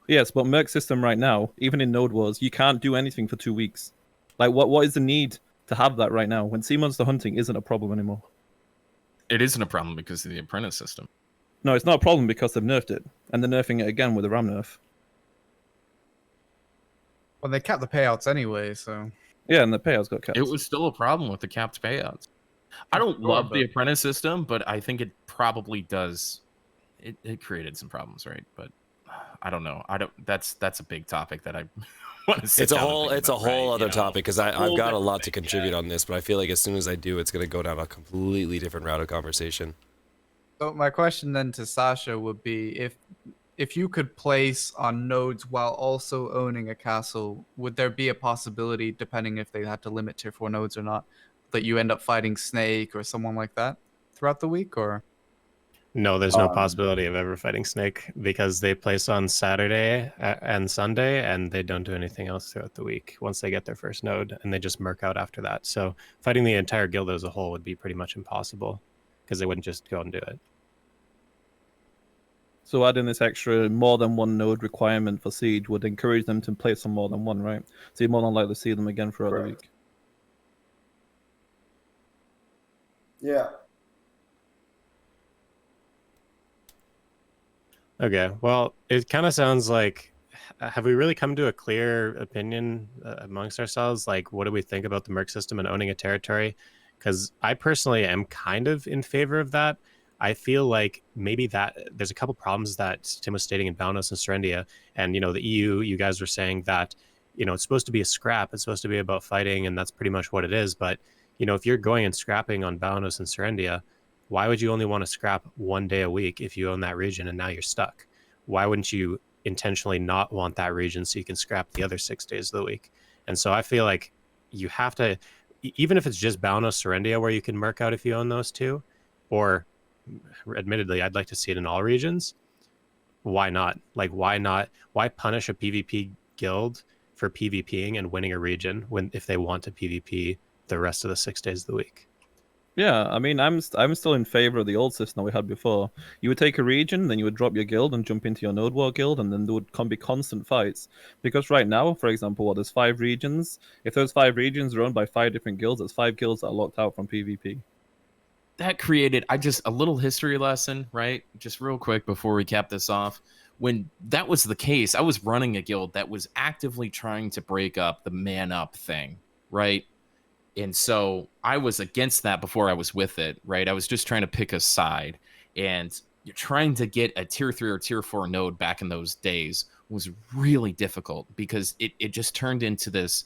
yes, but merc system right now, even in node wars, you can't do anything for 2 weeks. Like, what is the need to have that right now when sea monster hunting isn't a problem anymore. It isn't a problem because of the apprentice system. No, it's not a problem because they've nerfed it, and they're nerfing it again with the ram nerf. Well, they capped the payouts anyway, so Yeah, and the payouts got capped. It was still a problem with the capped payouts. I don't love the apprentice system, but I think it probably does. It created some problems, right? But I don't know. That's a big topic that I want to. It's a whole other topic because I've got a lot to contribute on this, but I feel like as soon as I do, it's going to go down a completely different route of conversation. So my question then to Sasha would be, if you could place on nodes while also owning a castle, would there be a possibility, depending if they had to limit tier 4 nodes or not, that you end up fighting Snake or someone like that throughout the week? Or No, there's no possibility of ever fighting Snake because they place on Saturday and Sunday, and they don't do anything else throughout the week once they get their first node, and they just murk out after that. So fighting the entire guild as a whole would be pretty much impossible because they wouldn't just go and do it. So adding this extra more than one node requirement for Siege would encourage them to place on more than one, right? So you're more than likely to see them again throughout the week. Yeah. Okay, well, it kind of sounds like, have we really come to a clear opinion amongst ourselves? Like, what do we think about the merc system and owning a territory? Because I personally am kind of in favor of that. I feel like maybe that there's a couple problems that Tim was stating in Balanus and Serendia, and the EU, you guys were saying that it's supposed to be a scrap, it's supposed to be about fighting, and that's pretty much what it is. But if you're going and scrapping on Balanus and Serendia, why would you only want to scrap 1 day a week if you own that region and now you're stuck? Why wouldn't you intentionally not want that region so you can scrap the other 6 days of the week? And so I feel like you have to, even if it's just Balanus, Serendia where you can merc out if you own those two, or admittedly, I'd like to see it in all regions. Why not? Like, why not? Why punish a PvP guild for PvPing and winning a region if they want to PvP the rest of the 6 days of the week? Yeah, I mean, I'm still in favor of the old system we had before. You would take a region, then you would drop your guild and jump into your Node War guild, and then there would be constant fights. Because right now, for example, there's 5 regions. If those 5 regions are owned by 5 different guilds, that's 5 guilds that are locked out from PvP. That created a little history lesson, right? Just real quick before we cap this off. When that was the case, I was running a guild that was actively trying to break up the man up thing, right? And so I was against that before I was with it, right? I was just trying to pick a side. And you're trying to get a tier 3 or tier 4 node back in those days was really difficult because it just turned into this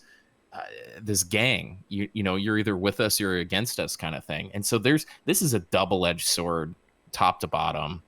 gang. You're either with us or you're against us kind of thing. And so this is a double-edged sword top to bottom,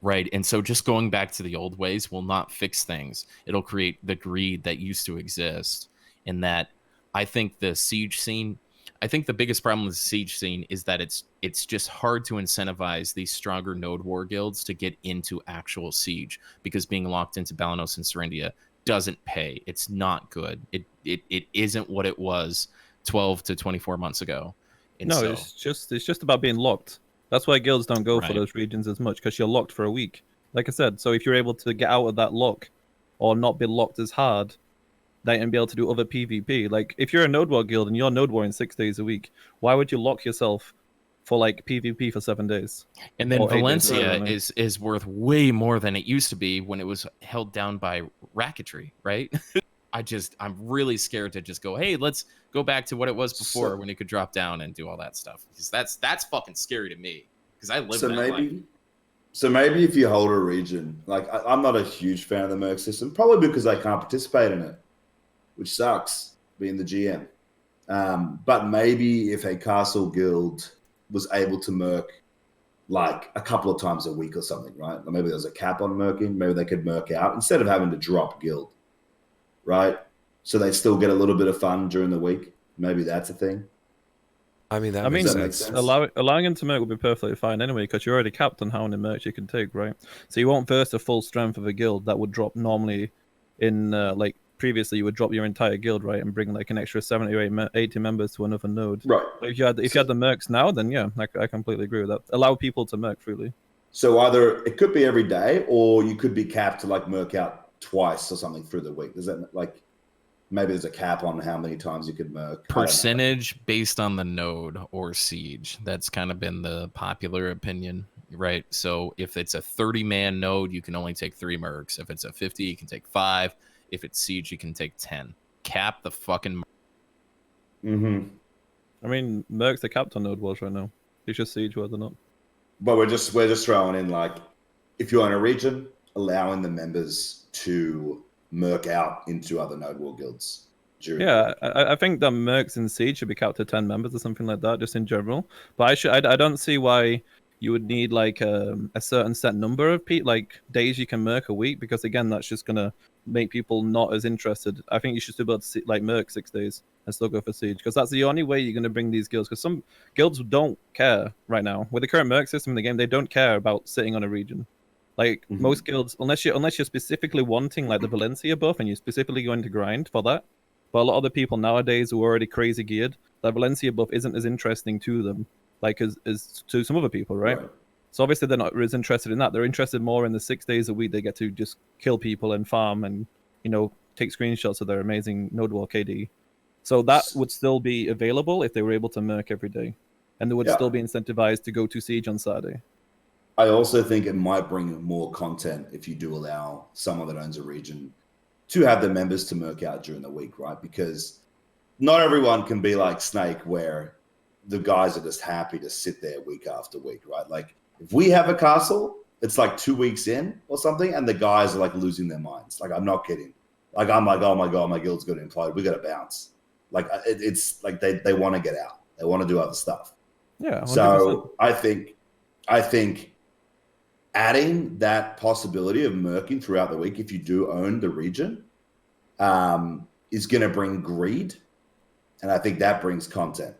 right? And so just going back to the old ways will not fix things. It'll create the greed that used to exist. And that I think the siege scene, I think the biggest problem with the siege scene is that it's just hard to incentivize these stronger node war guilds to get into actual siege because being locked into Balanus and Serendia doesn't pay. It's not good. It isn't what it was 12 to 24 months ago. And no, so, it's just about being locked. That's why guilds don't go for Right. those regions as much, because you're locked for a week. Like I said, so if you're able to get out of that lock or not be locked as hard, then be able to do other PvP. Like if you're a node war guild and you're node warring 6 days a week, why would you lock yourself for like PvP for 7 days? and then Or 8 days, Valencia whatever, man. is worth way more than it used to be when it was held down by racketry, right? I'm really scared to just go, hey, let's go back to what it was before when it could drop down and do all that stuff. Because that's fucking scary to me. Because I live that life. So maybe if you hold a region, like I'm not a huge fan of the merc system, probably because I can't participate in it, which sucks being the GM. But maybe if a castle guild was able to merc like a couple of times a week or something, right? Or maybe there's a cap on merking. Maybe they could merc out instead of having to drop guild, right? So they still get a little bit of fun during the week. Maybe that's a thing. I mean, Does that make sense? allowing him to merc would be perfectly fine anyway, because you're already capped on how many mercs you can take, right? So you won't burst the full strength of a guild that would drop normally in like previously you would drop your entire guild, right, and bring like an extra 70 or 80 members to another node. Right. But if you had the mercs now, then yeah, I completely agree with that. Allow people to merc freely. So either it could be every day, or you could be capped to like merc out twice or something through the week. Does that like? maybe there's a cap on how many times you could merc. Percentage based on the node or siege. That's kind of been the popular opinion, right? So if it's a 30-man node, you can only take 3 mercs. If it's a 50, you can take 5. If it's siege, you can take 10. Cap the fucking. Mm-hmm. I mean, mercs are capped on node wars right now. It's just siege wars or not. But we're just throwing in, like, if you're in a region, allowing the members to merc out into other node war guilds. Yeah, I think that mercs in siege should be capped to 10 members or something like that, just in general. But I don't see why you would need like a certain set number of days you can merc a week, because again, that's just gonna make people not as interested. I think you should still be able to like merc 6 days and still go for siege, because that's the only way you're gonna bring these guilds. Because some guilds don't care right now with the current merc system in the game. They don't care about sitting on a region. Like most guilds, unless you're specifically wanting like the Valencia buff and you're specifically going to grind for that. But a lot of the people nowadays who are already crazy geared, that Valencia buff isn't as interesting to them, like as to some other people, right? So obviously they're not as interested in that. They're interested more in the 6 days a week they get to just kill people and farm and, you know, take screenshots of their amazing node war KD. So that would still be available if they were able to merc every day, and they would still be incentivized to go to siege on Saturday. I also think it might bring more content if you do allow someone that owns a region to have their members to merc out during the week, right? Because not everyone can be like Snake, where the guys are just happy to sit there week after week, right? Like if we have a castle, it's like 2 weeks in or something, and the guys are like losing their minds. Like, I'm not kidding. Like, I'm like, oh my God, my guild's going to implode. We got to bounce. Like, it's like they want to get out. They want to do other stuff. Yeah. 100%. So I think adding that possibility of merking throughout the week, if you do own the region, is going to bring greed. And I think that brings content.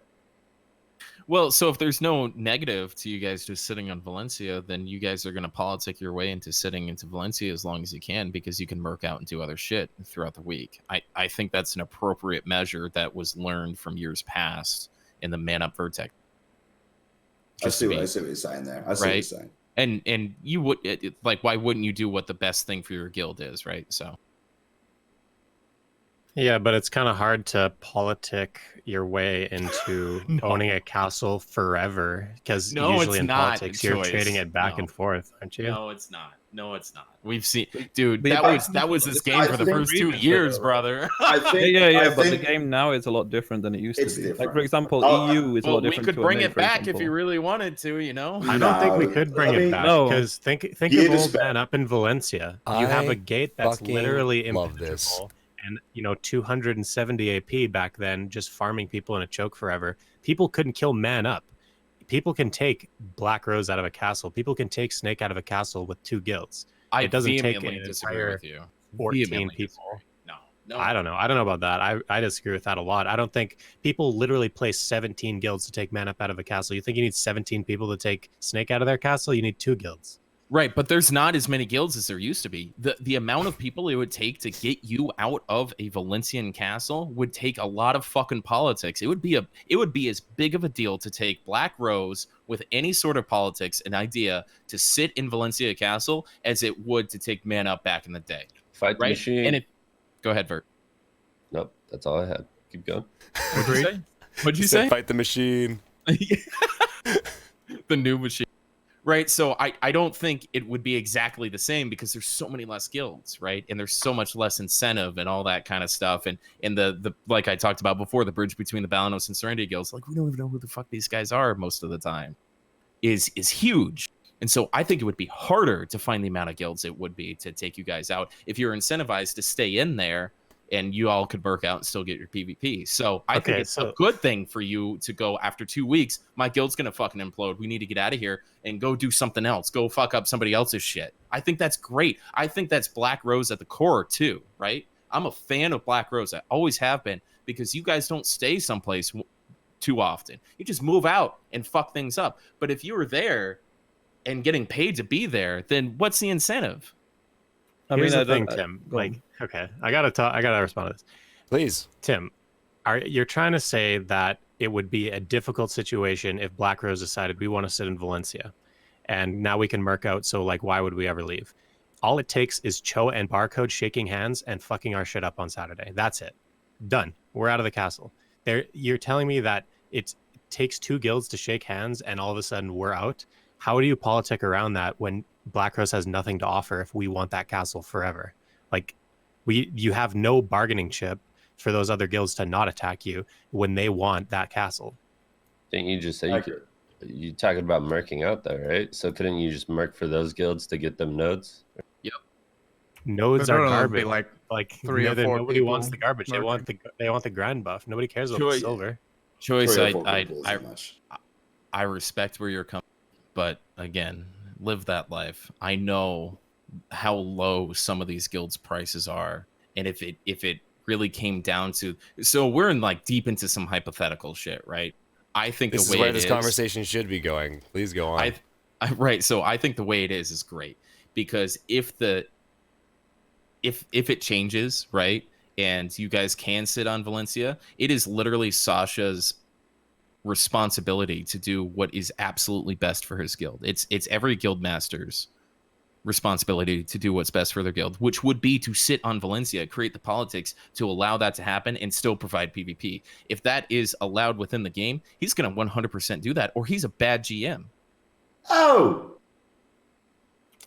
Well, so if there's no negative to you guys just sitting on Valencia, then you guys are going to politic your way into sitting into Valencia as long as you can, because you can merc out and do other shit throughout the week. I think that's an appropriate measure that was learned from years past in the Man Up Vertex. I see what you're saying there. I see what you're saying. And you would like, why wouldn't you do what the best thing for your guild is, right? So yeah, but it's kind of hard to politic your way into owning a castle forever, because usually in politics you're trading it back and forth, aren't you? No, it's not. No, it's not. We've seen, dude. That was this game for the first 2 years, brother. I think, but the game now is a lot different than it used to be. Different. Like, for example, EU is a lot different. We could bring it back if you really wanted to, you know. I don't think we could bring it back, because think of old man up in Valencia. You have a gate that's literally impenetrable. And, you know, 270 AP back then, just farming people in a choke forever. People couldn't kill man up. People can take Black Rose out of a castle. People can take Snake out of a castle with 2 guilds. It doesn't take an entire 14 people. No. I don't know. I don't know about that. I disagree with that a lot. I don't think people literally play 17 guilds to take man up out of a castle. You think you need 17 people to take Snake out of their castle? You need 2 guilds. Right, but there's not as many guilds as there used to be. The amount of people it would take to get you out of a Valencian castle would take a lot of fucking politics. It would be as big of a deal to take Black Rose with any sort of politics, an idea to sit in Valencia Castle, as it would to take Man Up back in the day. Fight the machine. And go ahead, Vert. Nope, that's all I had. Keep going. What'd you say? Fight the machine. The new machine. Right, so I don't think it would be exactly the same, because there's so many less guilds, right? And there's so much less incentive and all that kind of stuff. And the like I talked about before, the bridge between the balanus and Serenity guilds, like, we don't even know who the fuck these guys are most of the time, is huge. And so I think it would be harder to find the amount of guilds it would be to take you guys out if you're incentivized to stay in there, and you all could work out and still get your PvP. So I think it's a good thing for you to go after 2 weeks. My guild's going to fucking implode. We need to get out of here and go do something else. Go fuck up somebody else's shit. I think that's great. I think that's Black Rose at the core too, right? I'm a fan of Black Rose. I always have been, because you guys don't stay someplace too often. You just move out and fuck things up. But if you were there and getting paid to be there, then what's the incentive? Here's the thing, Tim. Okay, I gotta respond to this. Please, Tim, you're trying to say that it would be a difficult situation if Black Rose decided we want to sit in Valencia, and now we can merc out. So, like, why would we ever leave? All it takes is Cho and Barcode shaking hands and fucking our shit up on Saturday. That's it. Done. We're out of the castle. You're telling me that it takes 2 guilds to shake hands and all of a sudden we're out? How do you politic around that when Black Rose has nothing to offer if we want that castle forever? Like, you have no bargaining chip for those other guilds to not attack you when they want that castle. Didn't you just say you talking about merking out though, right? So couldn't you just merc for those guilds to get them nodes? Nodes are garbage. Like 3 or 4 nobody wants the garbage. They want the grind buff. Nobody cares about the silver. Choice, 3 or 4 people isn't much. I respect where you're coming, but again, live that life. I know how low some of these guilds' prices are, and if it really came down to, so we're in like deep into some hypothetical shit, right? I think This the way is where it this is, conversation should be going. Please go on. Right. So I think the way it is great, because if it changes, right, and you guys can sit on Valencia, it is literally Sasha's responsibility to do what is absolutely best for his guild. It's every guild master's responsibility to do what's best for their guild, which would be to sit on Valencia, create the politics to allow that to happen and still provide PvP. If that is allowed within the game, he's going to 100% do that, or he's a bad GM. Oh!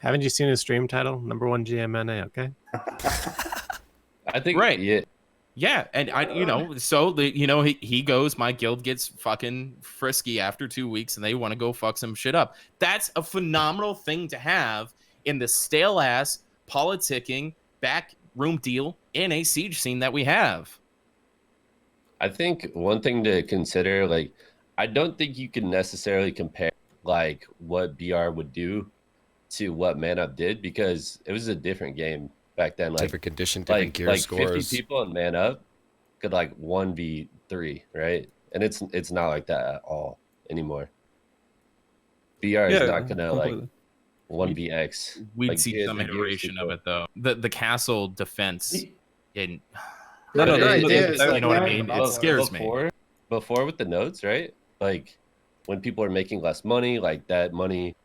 Haven't you seen his stream title? Number 1 GMNA, okay? I think Right. Yeah, and he goes, my guild gets fucking frisky after 2 weeks and they want to go fuck some shit up. That's a phenomenal thing to have in the stale ass politicking backroom deal in a siege scene that we have. I think one thing to consider, like, I don't think you can necessarily compare like what BR would do to what Man Up did, because it was a different game back then. Like different condition, different gear like scores. 50 people in Man Up could like 1v3, right? And it's not like that at all anymore. BR is not gonna completely. like 1vx. We'd Like, see gear- some the gear iteration of super- it though. The castle defense in No, But no, it- no, it's you like know what I that mean? It before- scares me. Before with the nodes, right? Like when people are making less money, like that money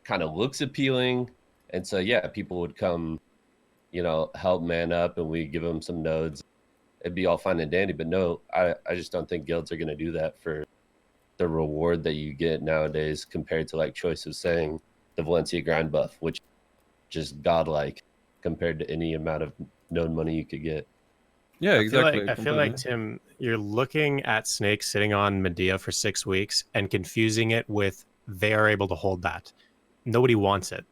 kind of looks appealing, and so yeah, people would come, help Man Up, and we give them some nodes. It'd be all fine and dandy, but no, I just don't think guilds are gonna do that for the reward that you get nowadays compared to, like Choice was saying, the Valencia grind buff, which just godlike compared to any amount of node money you could get. Yeah, exactly. I feel like, completely. Tim, you're looking at Snake sitting on Medea for 6 weeks and confusing it with they are able to hold that. Nobody wants it.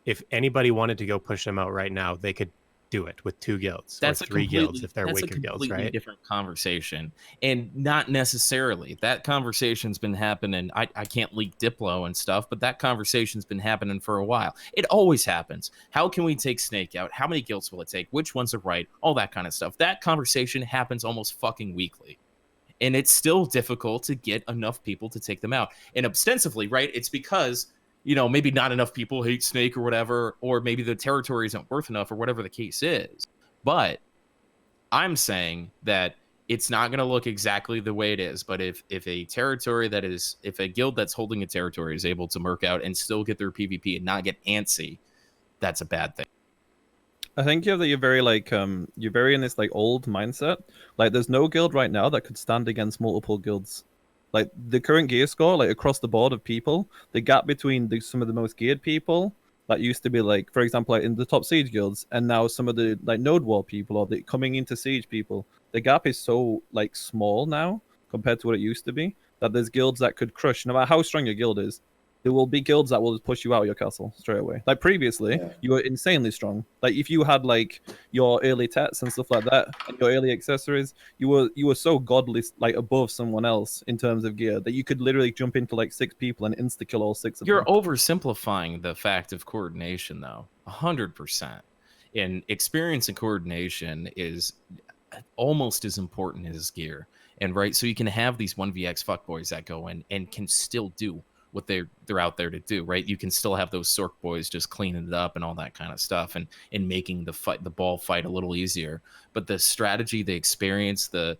If anybody wanted to go push them out right now, they could do it with 2 guilds That's or a 3 completely, guilds if they're that's a weaker guilds, completely right? different conversation, and not necessarily. That conversation's been happening. I can't leak Diplo and stuff, but that conversation's been happening for a while. It always happens. How can we take Snake out? How many guilds will it take? Which ones are right? All that kind of stuff. That conversation happens almost fucking weekly, and it's still difficult to get enough people to take them out. And ostensibly, right, it's because maybe not enough people hate Snake or whatever, or maybe the territory isn't worth enough or whatever the case is. But I'm saying that it's not going to look exactly the way it is. But if a territory if a guild that's holding a territory is able to merc out and still get their PvP and not get antsy, that's a bad thing. I think you're very you're very in this like old mindset. Like there's no guild right now that could stand against multiple guilds. Like the current gear score, like across the board of people, the gap between some of the most geared people that used to be like, for example, like in the top siege guilds, and now some of the like node war people or the coming into siege people, the gap is so like small now compared to what it used to be that there's guilds that could crush. No matter how strong your guild is, there will be guilds that will push you out of your castle straight away. Like previously, you were insanely strong. Like if you had like your early tats and stuff like that, and your early accessories, you were so godly, like above someone else in terms of gear that you could literally jump into like 6 people and insta kill all 6 of You're them. oversimplifying the fact of coordination, though, 100%. And experience and coordination is almost as important as gear. And right, so you can have these 1vx fuckboys that go in and can still do what they're out there to do, right? You can still have those Sork boys just cleaning it up and all that kind of stuff, and making the ball fight a little easier. But the strategy, the experience, the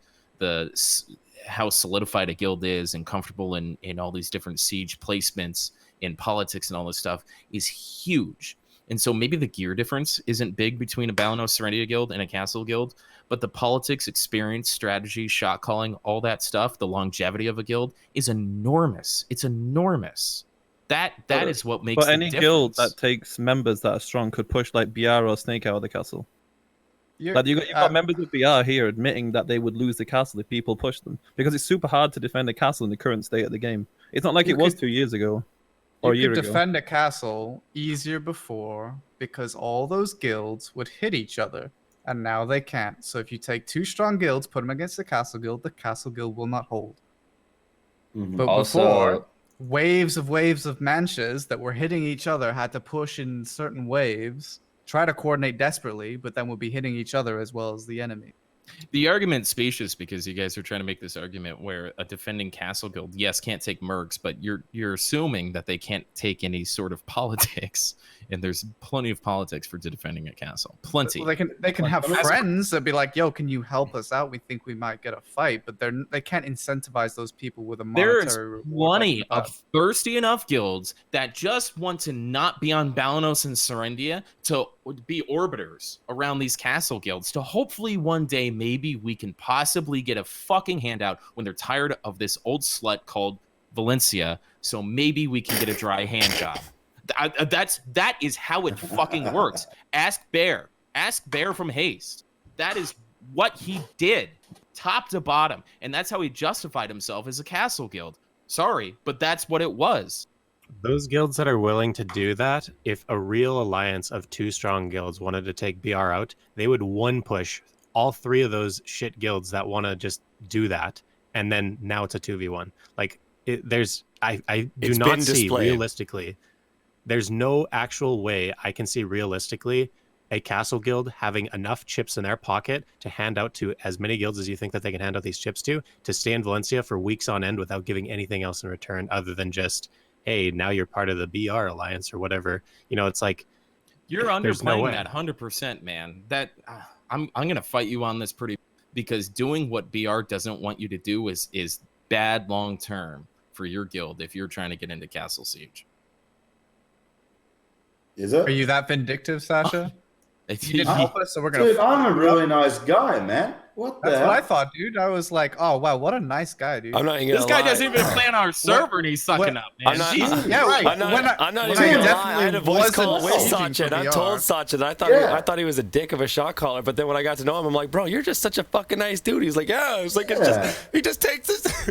how solidified a guild is and comfortable in all these different siege placements in politics and all this stuff is huge. And so maybe the gear difference isn't big between a Balanus Serenity guild and a Castle guild, but the politics, experience, strategy, shot calling, all that stuff, the longevity of a guild is enormous. It's enormous. That is what makes But the any difference. guild that takes members that are strong could push like BR or Snake out of the castle. Like you've got members of BR here admitting that they would lose the castle if people push them, because it's super hard to defend a castle in the current state of the game. It's not like it was 2 years ago or a year You ago. could defend a castle easier before because all those guilds would hit each other, and now they can't. So if you take 2 strong guilds, put them against the castle guild will not hold. But before, waves of manchas that were hitting each other had to push in certain waves, try to coordinate desperately, but then would be hitting each other as well as the enemy. The argument's specious because you guys are trying to make this argument where a defending castle guild, yes, can't take mercs, but you're assuming that they can't take any sort of politics, and there's plenty of politics for defending a castle. Plenty. Well, they can have friends that be like, "Yo, can you help us out? We think we might get a fight," but they can't incentivize those people with a monetary There's reward. plenty of thirsty enough guilds that just want to not be on Balanus and Serendia to be orbiters around these castle guilds to hopefully one day maybe we can possibly get a fucking handout when they're tired of this old slut called Valencia, so maybe we can get a dry hand job. That is how it fucking works. Ask Bear from Haste. That is what he did, top to bottom, and that's how he justified himself as a castle guild. Sorry, but that's what it was. Those guilds that are willing to do that, if a real alliance of 2 strong guilds wanted to take BR out, they would one push all 3 of those shit guilds that want to just do that, and then now it's a 2v1. Like, I do not see realistically, there's no actual way I can see realistically a castle guild having enough chips in their pocket to hand out to as many guilds as you think that they can hand out these chips to stay in Valencia for weeks on end without giving anything else in return other than just, hey, now you're part of the BR alliance or whatever. You know, it's like you're underplaying that 100%, man. That I'm gonna fight you on this because doing what BR doesn't want you to do is bad long term for your guild if you're trying to get into Castle Siege. Is it? Are you that vindictive, Sasha? You didn't help us, so we're gonna. Dude, I'm a really nice guy, man. What the That's hell? what I thought, dude. I was like, oh wow, what a nice guy, dude. I'm not even This gonna guy lie. doesn't even play on our server, and he's sucking up, man. I'm not, Jesus Yeah, Christ. I'm not even gonna lie. I had a voice call with Sacha, and I told Sacha that I thought he was a dick of a shot caller. But then when I got to know him, I'm like, bro, you're just such a fucking nice dude. He's like, yeah. It's like he just takes this.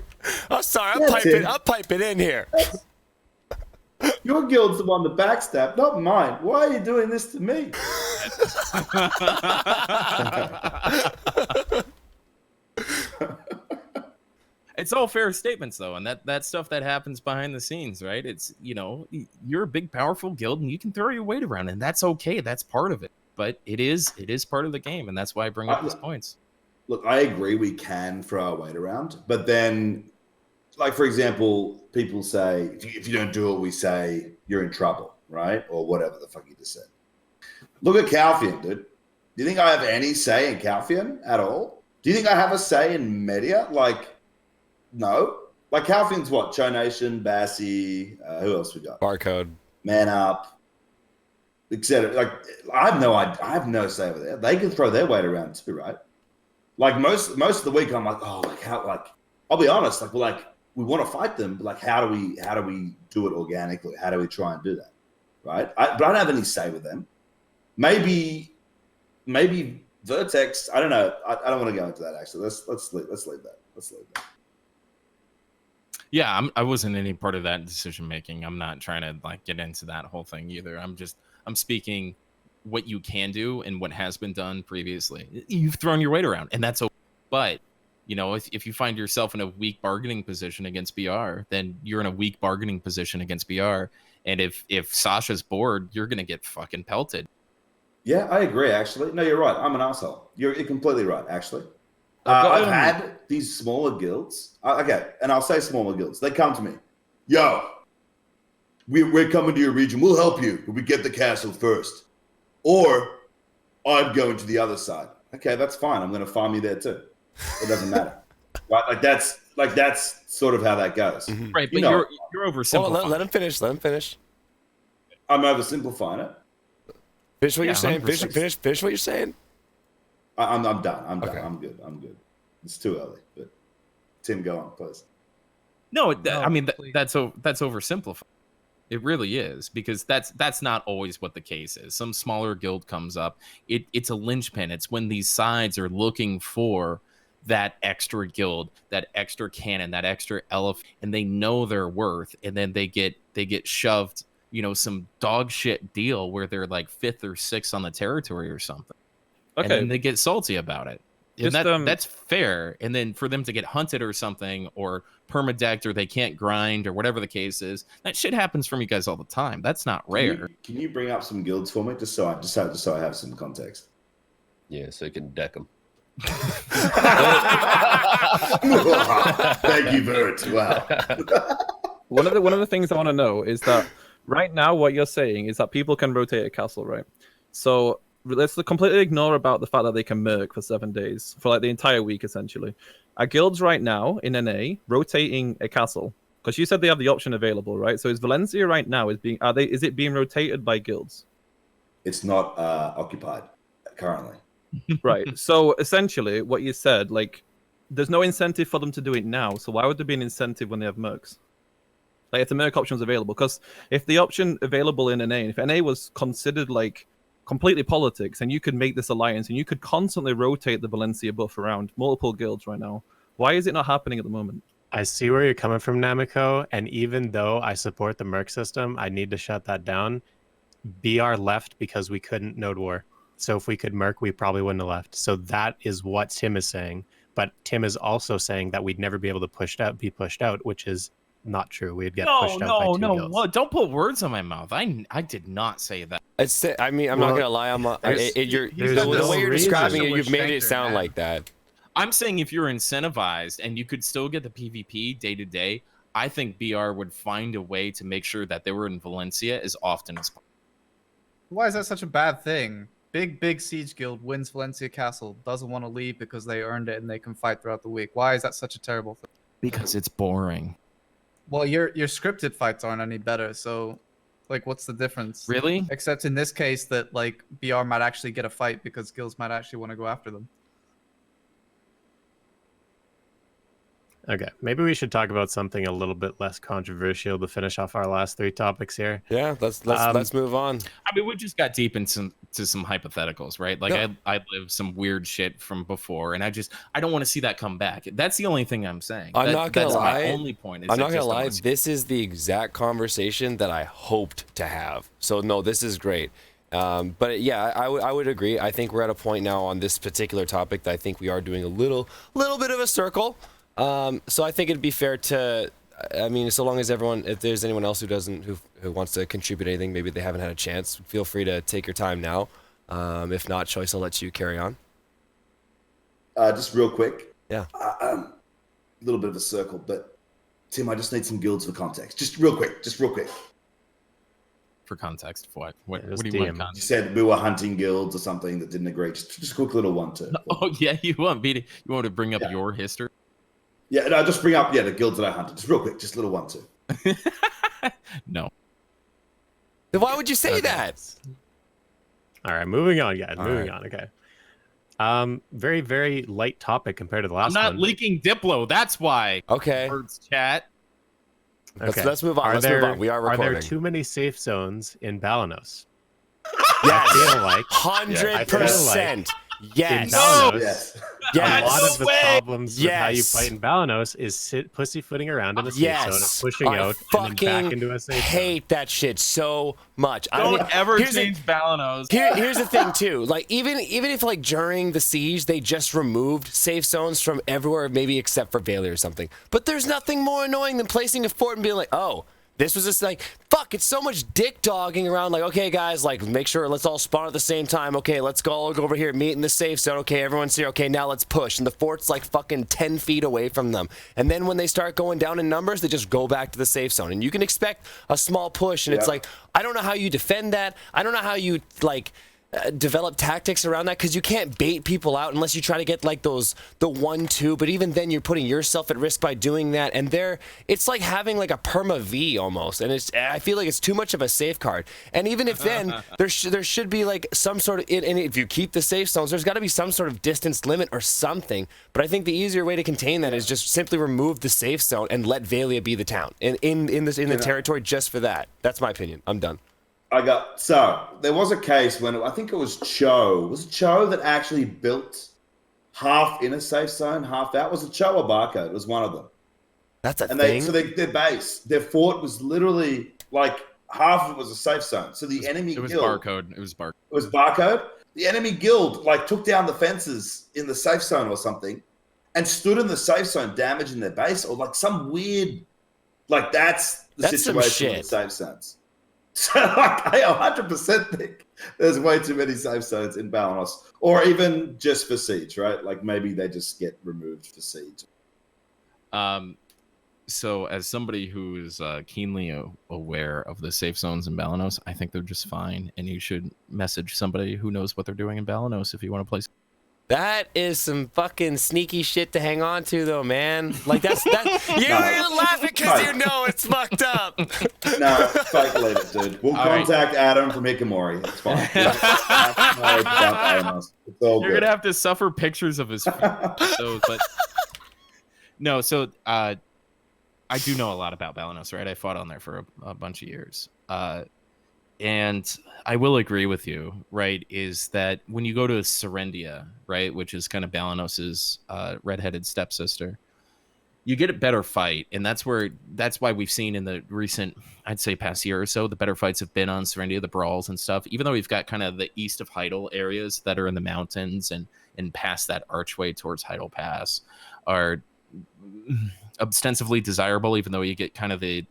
I'm sorry, I'm piping in here. Your guild's the one that backstab, not mine. Why are you doing this to me? It's all fair statements, though, and that stuff that happens behind the scenes, right? It's, you know, you're a big, powerful guild, and you can throw your weight around, and that's okay. That's part of it. But it is part of the game, and that's why I bring up these points. Look, I agree we can throw our weight around, but then, like, for example, people say, if you don't do what we say, you're in trouble, right? Or whatever the fuck you just said. Look at Calfian, dude. Do you think I have any say in Calfian at all? Do you think I have a say in Media? Like, no. Like, Calfian's what? Cho Nation, Bassi, who else we got? Barcode. Man Up, etc. Like, I have no say over there. They can throw their weight around too, right? Like, most of the week, I'm like, oh, like, how, like, I'll be honest, like, we want to fight them, but like, how do we do it organically? How do we try and do that, right? But I don't have any say with them. Maybe Vertex. I don't know. I don't want to go into that. Actually, let's leave that. Yeah, I wasn't any part of that decision making. I'm not trying to like get into that whole thing either. I'm speaking what you can do and what has been done previously. You've thrown your weight around, and that's okay. But you know, if you find yourself in a weak bargaining position against BR, then you're in a weak bargaining position against BR. And if Sasha's bored, you're gonna get fucking pelted. Yeah, I agree. Actually, no, you're right. I'm an asshole. You're completely right. Actually, I've had these smaller guilds. Okay, and I'll say smaller guilds. They come to me, yo, we're coming to your region. We'll help you, but we get the castle first. Or I'm going to the other side. Okay, that's fine. I'm going to farm you there too. It doesn't matter, right? Like that's sort of how that goes. Mm-hmm. Right, but you're oversimplifying. Well, let him finish. I'm oversimplifying it. Finish what you're saying. Finish what you're saying. I'm done. I'm Okay. done. I'm good. I'm good. It's too early. But Tim, go on, please. No, No, I mean please. that's oversimplified. It really is, because that's not always what the case is. Some smaller guild comes up. It's a linchpin. It's when these sides are looking for that extra guild, that extra cannon, that extra elephant, and they know their worth, and then they get shoved, some dog shit deal where they're like 5th or 6th on the territory or something. And Okay. then they get salty about it. And Just, that's fair. And then for them to get hunted or something, or permadecked, or they can't grind, or whatever the case is, that shit happens from you guys all the time. That's not rare. Can you bring up some guilds for me, just so I have some context? Yeah, so you can deck them. Thank you, Vert. Wow. One of the things I want to know is that right now what you're saying is that people can rotate a castle, right? So let's completely ignore about the fact that they can merc for 7 days, for like the entire week essentially. Are guilds right now in NA rotating a castle? Because you said they have the option available, right? So is Valencia right now is it being rotated by guilds? It's not occupied currently. Right. So essentially what you said, like, there's no incentive for them to do it now. So why would there be an incentive when they have mercs? Like, if the merc option is available, because if the option available in NA, if NA was considered like completely politics, and you could make this alliance and you could constantly rotate the Valencia buff around multiple guilds right now, why is it not happening at the moment? I see where you're coming from, Namiko, and even though I support the merc system, I need to shut that down. BR left because we couldn't node war. So if we could merc, we probably wouldn't have left. So that is what Tim is saying. But Tim is also saying that we'd never be able to be pushed out, which is not true. We'd get pushed out by two guilds. Well, don't put words on my mouth. I did not say that. I'm not gonna lie. The way you're describing it, you've made it sound like that. I'm saying if you're incentivized and you could still get the PvP day to day, I think BR would find a way to make sure that they were in Valencia as often as possible. Why is that such a bad thing? Big siege guild wins Valencia Castle, doesn't want to leave because they earned it and they can fight throughout the week. Why is that such a terrible thing? Because it's boring. Well, your scripted fights aren't any better, so like what's the difference? Really? Except in this case that like BR might actually get a fight because guilds might actually want to go after them. Okay, maybe we should talk about something a little bit less controversial to finish off our last 3 topics here. Yeah, let's move on. I mean, we just got deep into some hypotheticals, right? Like, No. I lived some weird shit from before, and I don't want to see that come back. That's the only thing I'm saying. I'm not gonna that's lie. My only point. I'm not gonna lie. This is the exact conversation that I hoped to have. So no, this is great. But yeah, I would agree. I think we're at a point now on this particular topic that I think we are doing a little bit of a circle. So I think it'd be fair to, I mean, so long as if there's anyone else who wants to contribute anything, maybe they haven't had a chance, feel free to take your time now. If not, Choice, I'll let you carry on. Just real quick. Yeah. A little bit of a circle, but Tim, I just need some guilds for context. Just real quick. For context, what? What just do you want DM. You context? said we were hunting guilds or something that didn't agree. Just a quick little one, too. Oh yeah, you want to bring up your history? Yeah, no, just bring up the guilds that I hunted. Just real quick, just a little one, too. No. Then why would you say that? All right, moving on, guys. All Moving right. on. Okay. Very, very light topic compared to the I'm last not one. leaking Diplo. That's why. Okay, Words chat. let's move on. Are Let's there, move on. We are recording. Are there too many safe zones in Balanos? Yes, I feel like 100%. in Yes. Balanos, Yes. a Yes. lot of the problems with how you Yes. fight in Balanos is pussyfooting around in a safe zone and Yes. pushing I out and then back fucking into a safe zone. hate that shit so much. Don't ever here's the- change Balanos. Here's the thing too. Like even if like during the siege they just removed safe zones from everywhere, maybe except for Bailey or something. But there's nothing more annoying than placing a fort and being like, oh, this was just like, fuck, it's so much dick dogging around. Like, okay, guys, like make sure let's all spawn at the same time. Okay, let's all go over here, meet in the safe zone. Okay, everyone's here. Okay, now let's push. And the fort's like fucking 10 feet away from them. And then when they start going down in numbers, they just go back to the safe zone. And you can expect a small push. And it's like, I don't know how you defend that. I don't know how you like develop tactics around that, because you can't bait people out unless you try to get like the 1-2, but even then you're putting yourself at risk by doing that, and it's like having like a perma V almost, and I feel like it's too much of a safeguard. And even if then there should be like some sort of, and if you keep the safe zones, there's got to be some sort of distance limit or something. But I think the easier way to contain that is just simply remove the safe zone and let Valia be the town in the territory just for that. That's my opinion. I'm done. There was a case when I think it was Cho. Was it Cho that actually built half in a safe zone, half out? Was it Cho or Barcode? It was one of them. That's a thing. Their base, their fort was literally like half of it was a safe zone. So the enemy guild. Barcode. It was Barcode. The enemy guild like took down the fences in the safe zone or something, and stood in the safe zone, damaging their base, or like some weird, like that's situation in the safe zones. So like, I 100% think there's way too many safe zones in Balanus, or even just for siege, right? Like maybe they just get removed for siege. So as somebody who is keenly aware of the safe zones in Balanus, I think they're just fine, and you should message somebody who knows what they're doing in Balanus if you want to play. That is some fucking sneaky shit to hang on to, though, man. Like you're laughing because you know it's fucked up. No, speculate it, dude. We'll contact Adam from Hikamori. It's fine. It's all You're gonna have to suffer pictures of his. I do know a lot about Balanus, right? I fought on there for a bunch of years. And I will agree with you, right, is that when you go to Serendia, right, which is kind of Balanus's redheaded stepsister, you get a better fight. And that's why we've seen in the recent, I'd say past year or so, the better fights have been on Serendia, the brawls and stuff, even though we've got kind of the east of Heidel areas that are in the mountains and past that archway towards Heidel Pass are ostensibly desirable, even though you get kind of the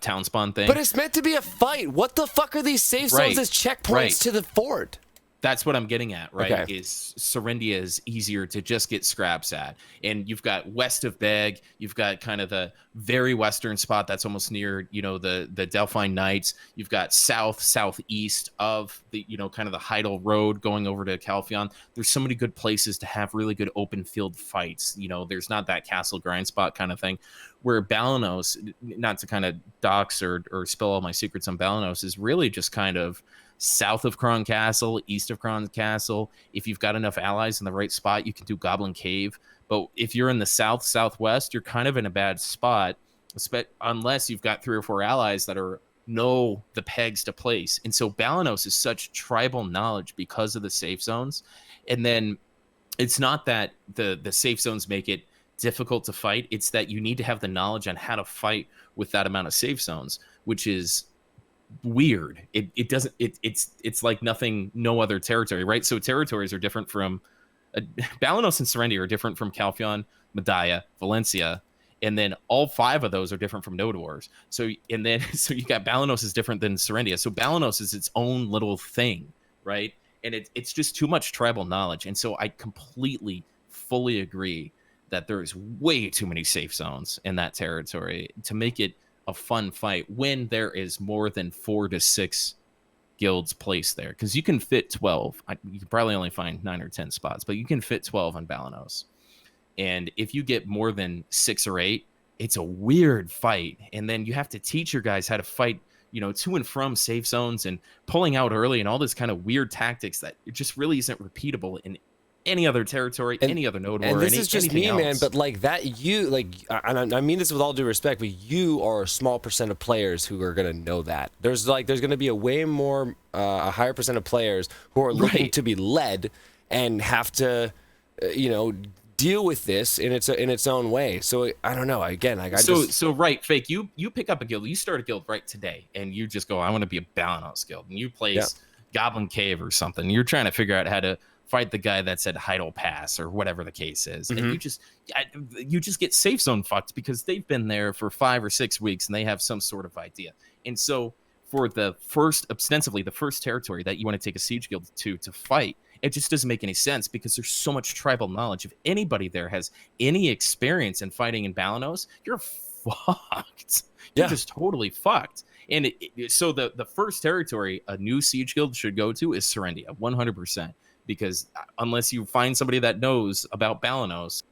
town spawn thing. But it's meant to be a fight. What the fuck are these safe zones as checkpoints to the fort? That's what I'm getting at, right? Okay. Is Serendia is easier to just get scraps at. And you've got west of Beg, you've got kind of the very western spot that's almost near, the Delphine Knights. You've got southeast of the, kind of the Heidel Road going over to Calphion. There's so many good places to have really good open field fights. There's not that castle grind spot kind of thing. Where Balanos, not to kind of dox or spill all my secrets on Balanos, is really just kind of south of Kron Castle, east of Kron Castle. If you've got enough allies in the right spot, you can do Goblin Cave. But if you're in the southwest, you're kind of in a bad spot, unless you've got 3 or 4 allies that know the pegs to place. And so Balanos is such tribal knowledge because of the safe zones. And then it's not that the safe zones make it difficult to fight. It's that you need to have the knowledge on how to fight with that amount of safe zones, which is weird. It's like no other territory, right? So territories are different from Balanos and Serendia are different from Calphion, Medaya, Valencia, and then all 5 of those are different from Node Wars. So you got Balanos is different than Serendia. So Balanos is its own little thing, right? And it's just too much tribal knowledge. And so I completely, fully agree that there is way too many safe zones in that territory to make it a fun fight when there is more than 4 to 6 guilds placed there, because you can fit 12. You can probably only find 9 or 10 spots, but you can fit 12 on Balanos. And if you get more than 6 or 8, it's a weird fight. And then you have to teach your guys how to fight, to and from safe zones and pulling out early and all this kind of weird tactics that it just really isn't repeatable in any other territory, any other node war, and this is just me, else. man. But like that, and I mean this with all due respect, but you are a small percent of players who are gonna know that. There's gonna be a higher percent of players who are looking to be led and have to, deal with this in its own way. So I don't know. Again, right, Fake. You pick up a guild. You start a guild right today, and you just go, I want to be a Balanos guild, and you place Goblin Cave or something. You're trying to figure out how to fight the guy that's at Heidel Pass or whatever the case is. Mm-hmm. And you just get safe zone fucked because they've been there for 5 or 6 weeks and they have some sort of idea. And so for ostensibly the first territory that you want to take a siege guild to fight, it just doesn't make any sense because there's so much tribal knowledge. If anybody there has any experience in fighting in Balanos, you're fucked. Yeah. You're just totally fucked. And so the first territory a new siege guild should go to is Serendia, 100%. Because unless you find somebody that knows about balanus,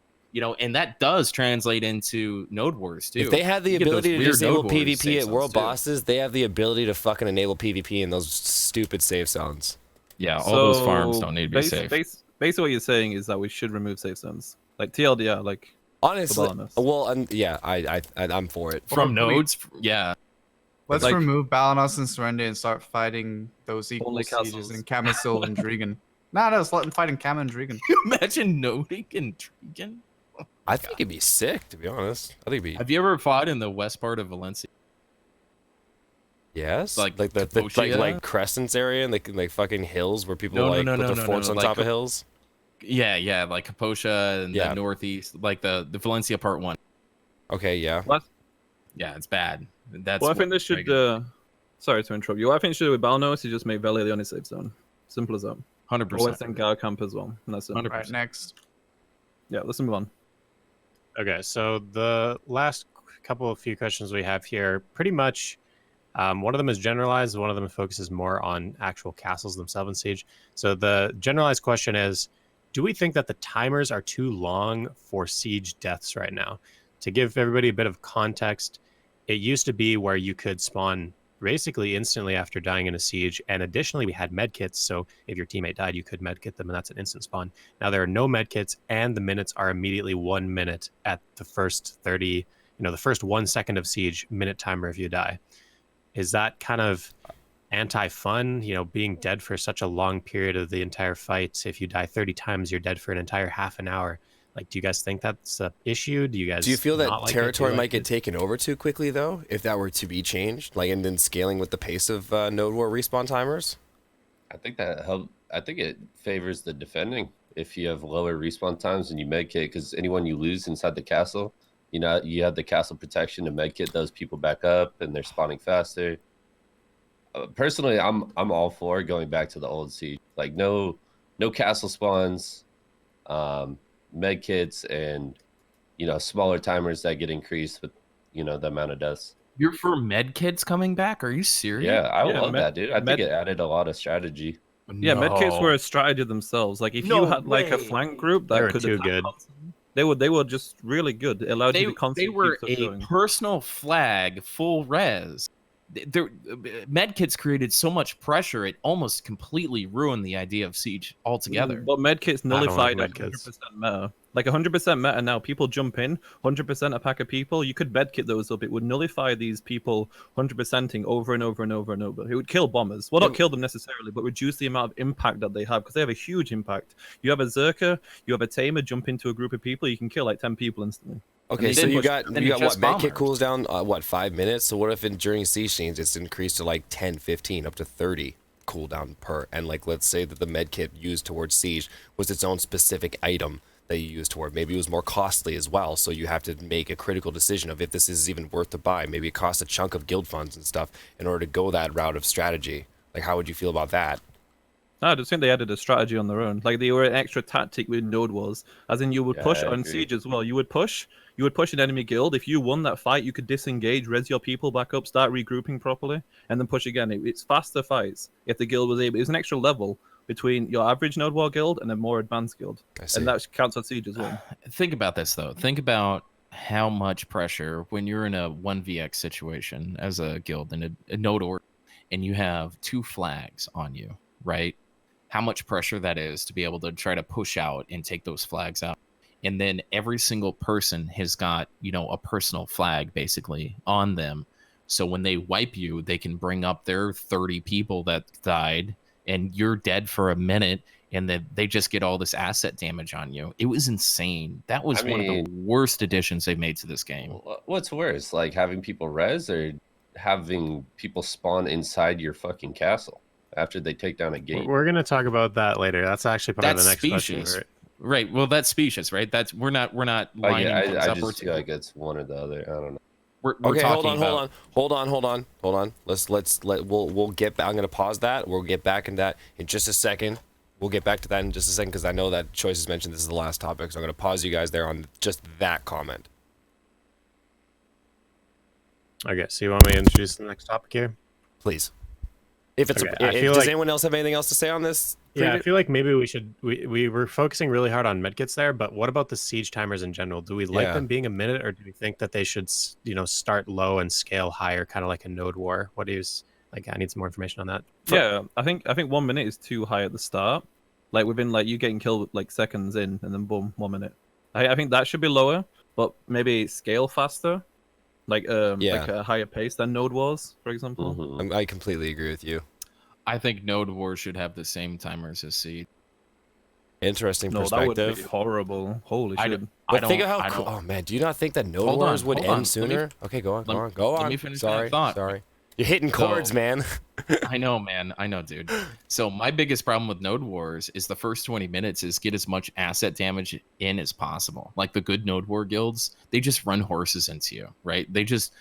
and that does translate into node wars too. If they had the You get those ability to weird disable node wars PvP safe at zones, world too. bosses, they have the ability to fucking enable PvP in those stupid safe zones. Yeah, all those farms don't need to be safe. Basically, what you're saying is that we should remove safe zones, like TLDR, like Honestly, balanus. well, yeah, I'm for it. From nodes, yeah. Let's Like- remove Balanus and Surrender and start fighting those equal Only sieges castles. in Camisil and Drigan. No, let's let them fight in Cam and Drigan. Imagine noding and Trigan. I think it'd be sick, to be honest. I think it'd be Have you ever fought in the west part of Valencia? yes, like the Cappadocia? like crescents area and like fucking hills where people No, put their no, forts on like top of hills. Yeah, like Cappadocia and Yeah. the northeast, like the Valencia part 1. Okay, yeah. Yeah, it's bad. That's Well, I think what they should. triggered Sorry to interrupt you. What I think they should do with Balnos is just make Valley the only safe zone. Simple as that. 100%. Always think our camp as well. And that's it. 100%. Right, next. Yeah, let's move on. Okay, so the last few questions we have here, pretty much, one of them is generalized, one of them focuses more on actual castles themselves in Siege. So the generalized question is, do we think that the timers are too long for Siege deaths right now? To give everybody a bit of context, it used to be where you could spawn basically instantly after dying in a siege, and additionally we had medkits, so if your teammate died you could medkit them and that's an instant spawn. Now there are no medkits and the minutes are immediately 1 minute at the first 30, the first 1 second of siege, minute timer if you die. Is that kind of anti-fun, being dead for such a long period of the entire fight? If you die 30 times you're dead for an entire half an hour. Like, do you guys think that's an issue? Do you feel that not like territory it? might get taken over too quickly, though, if that were to be changed, like, and then scaling with the pace of Node War respawn timers? I think that help. I think it favors the defending if you have lower respawn times and you medkit, because anyone you lose inside the castle, you have the castle protection to medkit those people back up and they're spawning faster. Personally, I'm all for going back to the old siege, like no castle spawns, medkits, and smaller timers that get increased with the amount of deaths. You're for medkits coming back? Are you serious? Yeah, I love that, dude. I think it added a lot of strategy. Yeah, medkits were a strategy themselves. Like if you had like a flank group They that were could too attack good. constantly, they were just really good. It allowed you to They constantly were keep stuff a going. personal flag, full res. Medkits created so much pressure it almost completely ruined the idea of siege altogether. But medkits don't like nullified medkits. 100% meta. Like 100% meta now. People jump in, 100% a pack of people. You could medkit those up. It would nullify these people 100%ing over and over and over and over. It would kill bombers. Well, not kill them necessarily, but reduce the amount of impact that they have, because they have a huge impact. You have a Zerker, you have a Tamer jump into a group of people, you can kill like 10 people instantly. Okay, And so then you push- got then you you got what just medkit bombers. cools down 5 minutes. So what if during siege scenes it's increased to like 10, 15, up to 30 cooldown per? And like let's say that the medkit used towards siege was its own specific item that you used toward. Maybe it was more costly as well. So you have to make a critical decision of if this is even worth to buy. Maybe it costs a chunk of guild funds and stuff in order to go that route of strategy. Like how would you feel about that? No, I just think they added a strategy on their own. Like they were an extra tactic with Node Wars, as in you would Yeah, push I on agree. siege as well. You would push an enemy guild. If you won that fight, you could disengage, res your people back up, start regrouping properly, and then push again. It's faster fights if the guild was able. It was an extra level between your average Node War guild and a more advanced guild, I see. and that counts on siege as well. Think about this though. Think about how much pressure when you're in a 1vx situation as a guild in a node order and you have 2 flags on you, right? How much pressure that is to be able to try to push out and take those flags out. And then every single person has got, a personal flag basically on them. So when they wipe you, they can bring up their 30 people that died and you're dead for a minute, and then they just get all this asset damage on you. It was insane. That was one of the worst additions they've made to this game. What's worse, like having people res or having people spawn inside your fucking castle after they take down a gate? We're going to talk about that later. That's actually part of the next question. Right. Well, that's specious, right? That's we're not lining things I up. just feel like it's one or the other. I don't know. We're Okay, talking about. hold on. We'll get back. I'm gonna pause that. We'll get back in that in just a second. We'll get back to that in just a second because I know that Choice has mentioned this is the last topic, so I'm gonna pause you guys there on just that comment. Okay, so you want me to introduce the next topic here? Please. If it's Okay, I feel does like- anyone else have anything else to say on this? Yeah, I feel like maybe we were focusing really hard on medkits there, but what about the siege timers in general? Do we like Yeah. them being a minute, or do we think that they should, start low and scale higher, kind of like a node war? What is like? I need some more information on that. Yeah, I think 1 minute is too high at the start. Like within like you getting killed like seconds in, and then boom, 1 minute. I think that should be lower, but maybe scale faster, like like a higher pace than Node Wars, for example. Mhm. I completely agree with you. I think Node Wars should have the same timers as Siege. Interesting No, that would perspective. be horrible. Holy I shit! don't- But think of I how cool. don't- Oh man, do you not think that Node Hold Wars on, would hold on. end sooner? Okay, go on, go on, go let on. me finish Sorry, that thought. sorry. You're hitting chords, So- man. I know, man. I know, dude. So my biggest problem with Node Wars is the first 20 minutes is get as much asset damage in as possible. Like the good Node War guilds, they just run horses into you, right? They just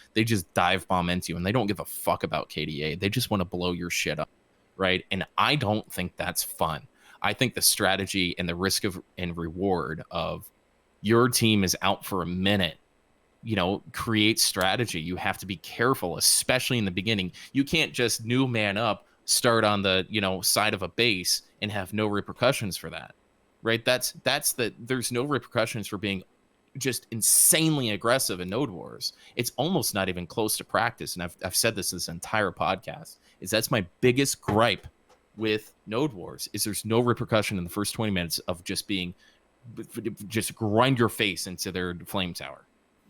dive bomb into you, and they don't give a fuck about KDA. They just want to blow your shit up, right? And I don't think that's fun. I think the strategy and the risk of and reward of your team is out for a minute, create strategy. You have to be careful, especially in the beginning. You can't just new man up, start on the side of a base and have no repercussions for that, right? There's no repercussions for being just insanely aggressive in Node Wars. It's almost not even close to practice, and I've said this entire podcast. That's my biggest gripe with Node Wars is there's no repercussion in the first 20 minutes of just grind your face into their flame tower.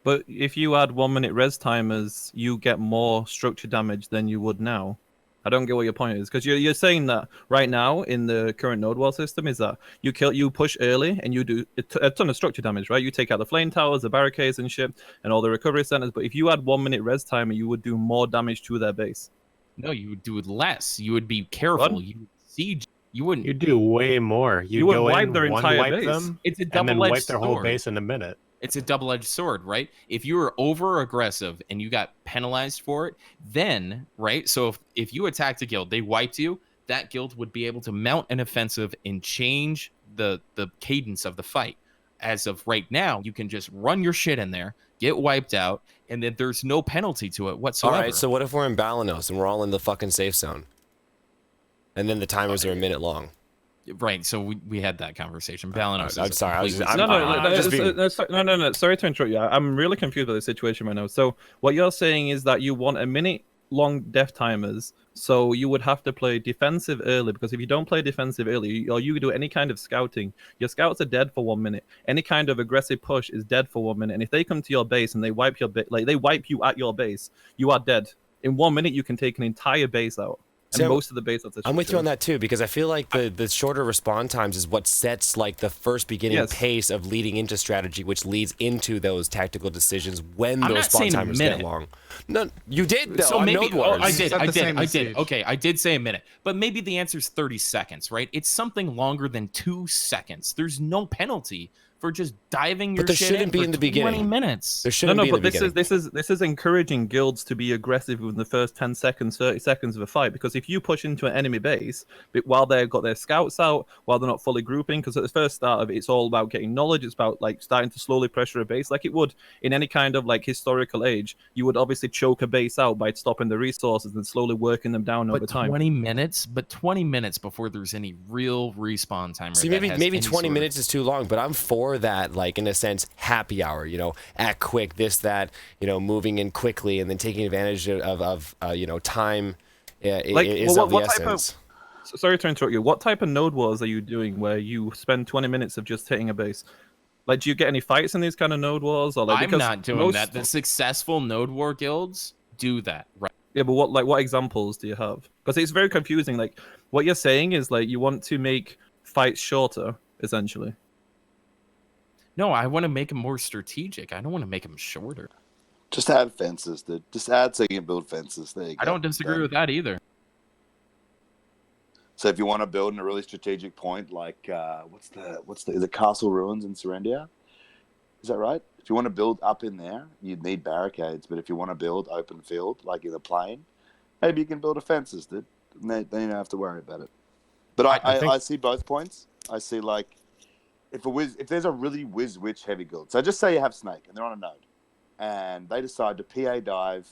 But if you add 1 minute res timers, you get more structure damage than you would now. I don't get what your point is, because you're saying that right now in the current Node Wall system is that you push early and you do a ton of structure damage, right? You take out the flame towers, the barricades and shit, and all the recovery centers. But if you add 1 minute res timer, you would do more damage to their base. No, you would do less. You would be careful. What? You would siege. You wouldn't. You do way more. You would go wipe in, their entire wipe base. them, It's a and then double-edged wipe their whole sword. base in a minute. It's a double-edged sword, right? If you were over aggressive and you got penalized for it, then right. So if you attacked a guild, they wiped you. That guild would be able to mount an offensive and change the cadence of the fight. As of right now, you can just run your shit in there, get wiped out, and then there's no penalty to it whatsoever. All right, so what if we're in balanus and we're all in the fucking safe zone, and then the timers are a minute long? Right, so we had that conversation. Balanus. I'm sorry, I was just- No. Sorry to interrupt you. I'm really confused by the situation right now. So what you're saying is that you want a minute long death timers, so you would have to play defensive early, because if you don't play defensive early, or you do any kind of scouting, your scouts are dead for 1 minute. Any kind of aggressive push is dead for 1 minute. And if they come to your base and they wipe your they wipe you at your base, you are dead. In 1 minute, you can take an entire base out. And So, most of the base are I'm with you on that too, because I feel like the shorter respawn times is what sets like the first beginning pace of leading into strategy, which leads into those tactical decisions when I'm those not spawn saying a timers get minute. long. No, you did though. So on maybe Node Wars. I It's not the same did. as Siege. Okay, I did say a minute, but maybe the answer is 30 seconds, right? It's something longer than 2 seconds. There's no penalty for just diving your But there shit shouldn't in be for in the 20 beginning. minutes. There shouldn't No, be but in the beginning. this is encouraging guilds to be aggressive within the first 10 seconds, 30 seconds of a fight. Because if you push into an enemy base, while they've got their scouts out, while they're not fully grouping, because at the first start of it, it's all about getting knowledge. It's about like starting to slowly pressure a base, like it would in any kind of like historical age. You would obviously choke a base out by stopping the resources and slowly working them down over But time. 20 minutes before there's any real respawn timer. See, that maybe has maybe any 20 sort of- minutes is too long, but I'm for that, like in a sense, happy hour. Act quick, this, that. Moving in quickly and then taking advantage of time. Is of the what type of essence. sorry to interrupt you. What type of Node Wars are you doing where you spend 20 minutes of just hitting a base? Like, do you get any fights in these kind of Node Wars? Or like, I'm because not doing most- that. The successful Node War guilds do that, right? Yeah, but what examples do you have? Because it's very confusing. Like, what you're saying is like you want to make fights shorter, essentially. No, I want to make them more strategic. I don't want to make them shorter. Just add fences, dude. Just add so you can build fences. There you go. I don't disagree with that either. So if you want to build in a really strategic point, like is it Castle Ruins in Serendia? Is that right? If you want to build up in there, you'd need barricades. But if you want to build open field, like in a plain, maybe you can build a fences, dude. Then you don't have to worry about it. But I see both points. I see like if there's a really whiz witch heavy guild. So just say you have Snake and they're on a node, and they decide to PA dive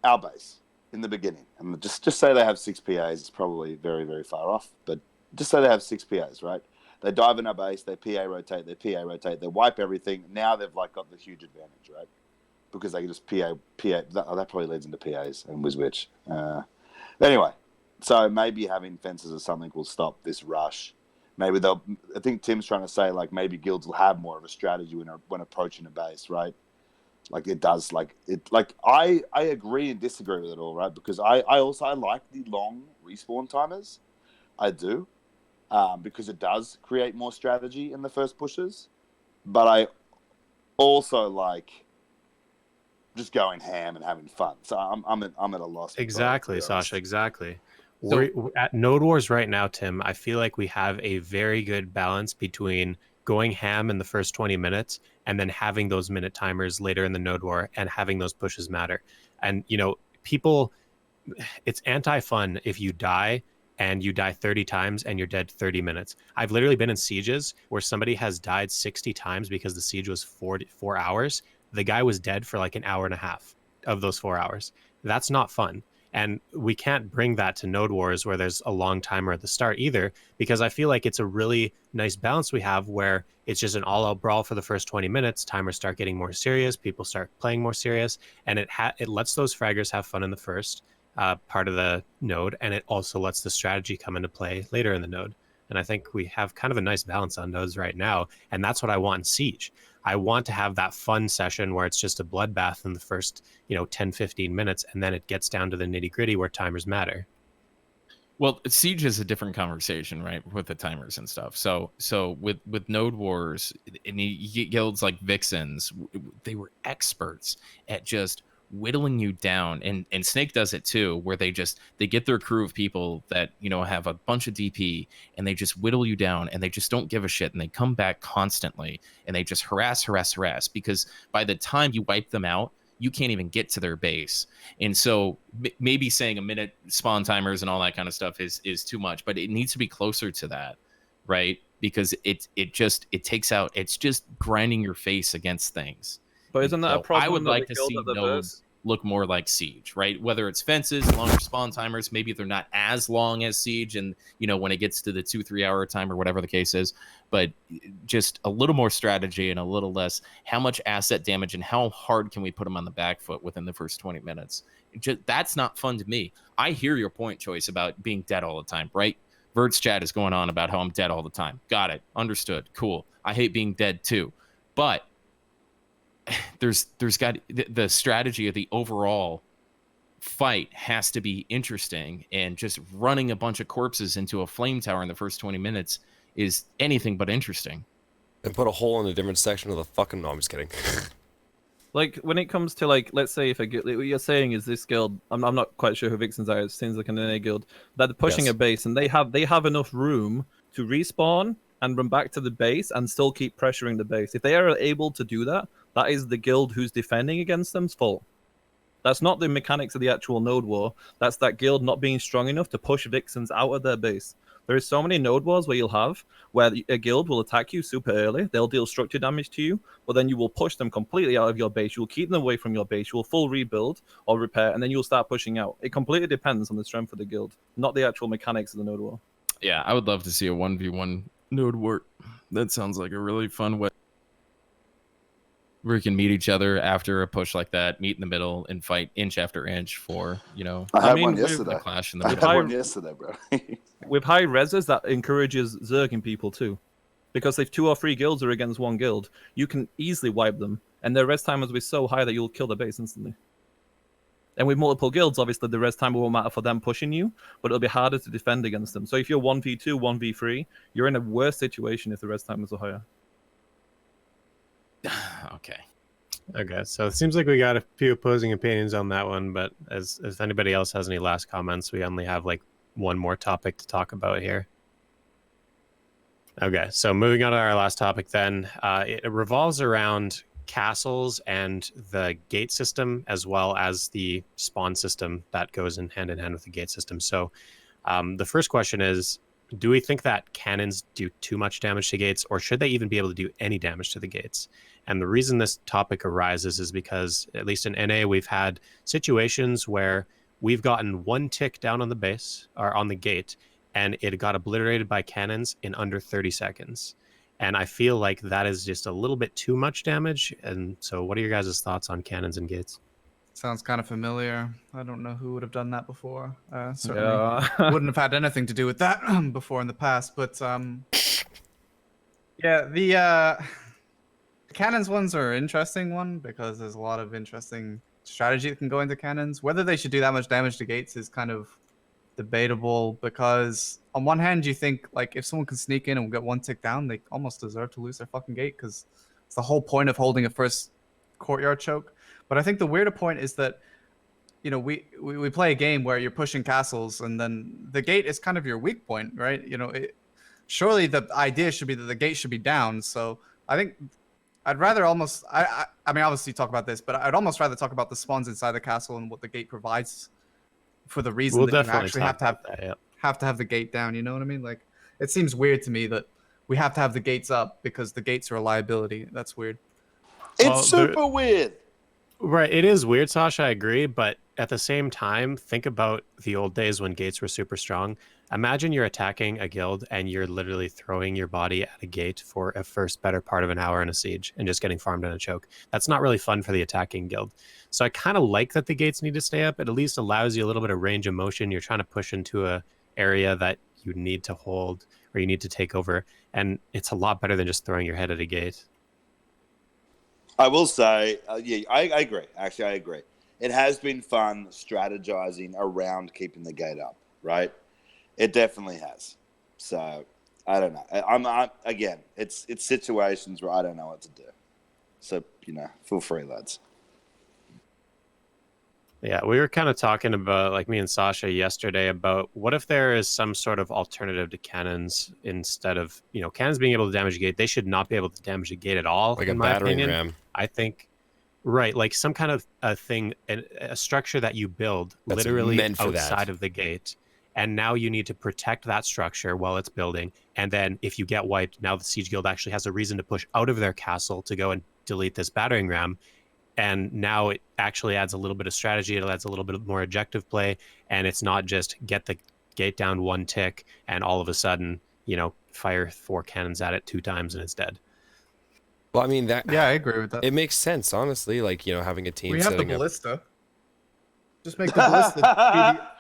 our base in the beginning, and just say they have 6 PAs. It's probably very, very far off, but just say they have 6 PAs, right? They dive in our base, they PA rotate, they wipe everything. Now they've like got the huge advantage, right? Because they can just PA. That probably leads into PAs and Wizwitch. Anyway, so maybe having fences or something will stop this rush. Maybe they'll. I think Tim's trying to say like maybe guilds will have more of a strategy when approaching a base, right? Like it does. Like I agree and disagree with it all, right? Because I also like the long respawn timers. I do. Because it does create more strategy in the first pushes, but I also like just going ham and having fun. So I'm at a loss. Exactly, Sasha. Exactly. We're at Node Wars right now, Tim. I feel like we have a very good balance between going ham in the first 20 minutes and then having those minute timers later in the Node War and having those pushes matter. And people, it's anti-fun if you die. And you die 30 times and you're dead 30 minutes. I've literally been in sieges where somebody has died 60 times because the siege was 4 hours. The guy was dead for like an hour and a half of those 4 hours. That's not fun. And we can't bring that to Node Wars where there's a long timer at the start either, because I feel like it's a really nice balance we have where it's just an all-out brawl for the first 20 minutes. Timers start getting more serious. People start playing more serious. And it lets those fraggers have fun in the first part of the node, and it also lets the strategy come into play later in the node. And I think we have kind of a nice balance on nodes right now, and that's what I want in Siege. I want to have that fun session where it's just a bloodbath in the first 10-15 minutes, and then it gets down to the nitty-gritty where timers matter. Well, Siege is a different conversation, right, with the timers and stuff. So with Node Wars, and you get guilds like Vixens, they were experts at just whittling you down, and Snake does it too, where they get their crew of people that have a bunch of DP, and they just whittle you down, and they just don't give a shit, and they come back constantly, and they just harass, because by the time you wipe them out, you can't even get to their base. And so maybe saying a minute spawn timers and all that kind of stuff is too much, but it needs to be closer to that, right? Because it takes out, it's just grinding your face against things. But isn't that a problem? I would like to see nodes look more like Siege, right? Whether it's fences, longer spawn timers, maybe they're not as long as Siege, and when it gets to the 2-3 hour time or whatever the case is, but just a little more strategy and a little less how much asset damage and how hard can we put them on the back foot within the first 20 minutes. That's not fun to me. I hear your point, Choice, about being dead all the time, right? Vert's chat is going on about how I'm dead all the time. Got it. Understood. Cool. I hate being dead too. But there's got the strategy of the overall fight has to be interesting, and just running a bunch of corpses into a flame tower in the first 20 minutes is anything but interesting. And put a hole in a different section of the fucking... No, I'm just kidding. Like, when it comes to, like, let's say if what you're saying is this guild, I'm not quite sure who Vixens are, it seems like an NA guild, that they're pushing a base, and they have enough room to respawn and run back to the base and still keep pressuring the base. If they are able to do that, that is the guild who's defending against them's fault. That's not the mechanics of the actual node war. That's that guild not being strong enough to push Vixens out of their base. There is so many node wars where you'll have where a guild will attack you super early. They'll deal structure damage to you, but then you will push them completely out of your base. You'll keep them away from your base. You'll full rebuild or repair, and then you'll start pushing out. It completely depends on the strength of the guild, not the actual mechanics of the node war. Yeah, I would love to see a 1v1 node war. That sounds like a really fun way where you can meet each other after a push like that, meet in the middle, and fight inch after inch for, I had one yesterday. The clash in the middle. I had one yesterday, bro. With high reses, that encourages zerging people too. Because if 2 or 3 guilds are against one guild, you can easily wipe them, and their res timers will be so high that you'll kill the base instantly. And with multiple guilds, obviously the res timer won't matter for them pushing you, but it'll be harder to defend against them. So if you're 1v2, 1v3, you're in a worse situation if the res timers are higher. Okay, so it seems like we got a few opposing opinions on that one, but as if anybody else has any last comments, we only have like one more topic to talk about here. Okay, so moving on to our last topic then, it revolves around castles and the gate system, as well as the spawn system that goes in hand with the gate system. So the first question is, do we think that cannons do too much damage to gates, or should they even be able to do any damage to the gates? And the reason this topic arises is because, at least in NA, we've had situations where we've gotten one tick down on the base, or on the gate, and it got obliterated by cannons in under 30 seconds. And I feel like that is just a little bit too much damage. And so what are your guys' thoughts on cannons and gates? Sounds kind of familiar. I don't know who would have done that before. Certainly Yeah. wouldn't have had anything to do with that before in the past. But yeah, the cannons ones are an interesting one because there's a lot of interesting strategy that can go into cannons. Whether they should do that much damage to gates is kind of debatable because on one hand you think like if someone can sneak in and get one tick down, they almost deserve to lose their fucking gate because it's the whole point of holding a first courtyard choke. But I think the weirder point is that, you know, we play a game where you're pushing castles and then the gate is kind of your weak point, right? You know, surely the idea should be that the gate should be down. So I think I'd rather almost, I mean, obviously talk about this, but I'd almost rather talk about the spawns inside the castle and what the gate provides for the reason that you actually have to have the gate down. You know what I mean? Like, it seems weird to me that we have to have the gates up because the gates are a liability. That's weird. It's super weird. Right, it is weird, Sasha, I agree, but at the same time, think about the old days when gates were super strong. Imagine you're attacking a guild and you're literally throwing your body at a gate for a first better part of an hour in a siege and just getting farmed in a choke. That's not really fun for the attacking guild. So I kind of like that the gates need to stay up. It at least allows you a little bit of range of motion. You're trying to push into a area that you need to hold or you need to take over, and it's a lot better than just throwing your head at a gate. I will say, yeah, I agree. Actually, I agree. It has been fun strategizing around keeping the gate up, right? It definitely has. So, I don't know. I'm again, it's situations where I don't know what to do. So, you know, feel free, lads. Yeah, we were kind of talking about, like me and Sasha yesterday, about what if there is some sort of alternative to cannons instead of, you know, cannons being able to damage a gate. They should not be able to damage a gate at all. Like in a my battering opinion. ram. I think, right, like some kind of a thing, a structure that you build That's literally meant for outside that. of the gate. And now you need to protect that structure while it's building. And then if you get wiped, now the Siege Guild actually has a reason to push out of their castle to go and delete this battering ram. And now it actually adds a little bit of strategy. It adds a little bit more objective play. And it's not just get the gate down one tick and all of a sudden, you know, fire 4 cannons at it 2 times and it's dead. Well, I mean, that. Yeah, I agree with that. It makes sense, honestly. Like, you know, having a team We have the setting up. ballista. Just make the ballista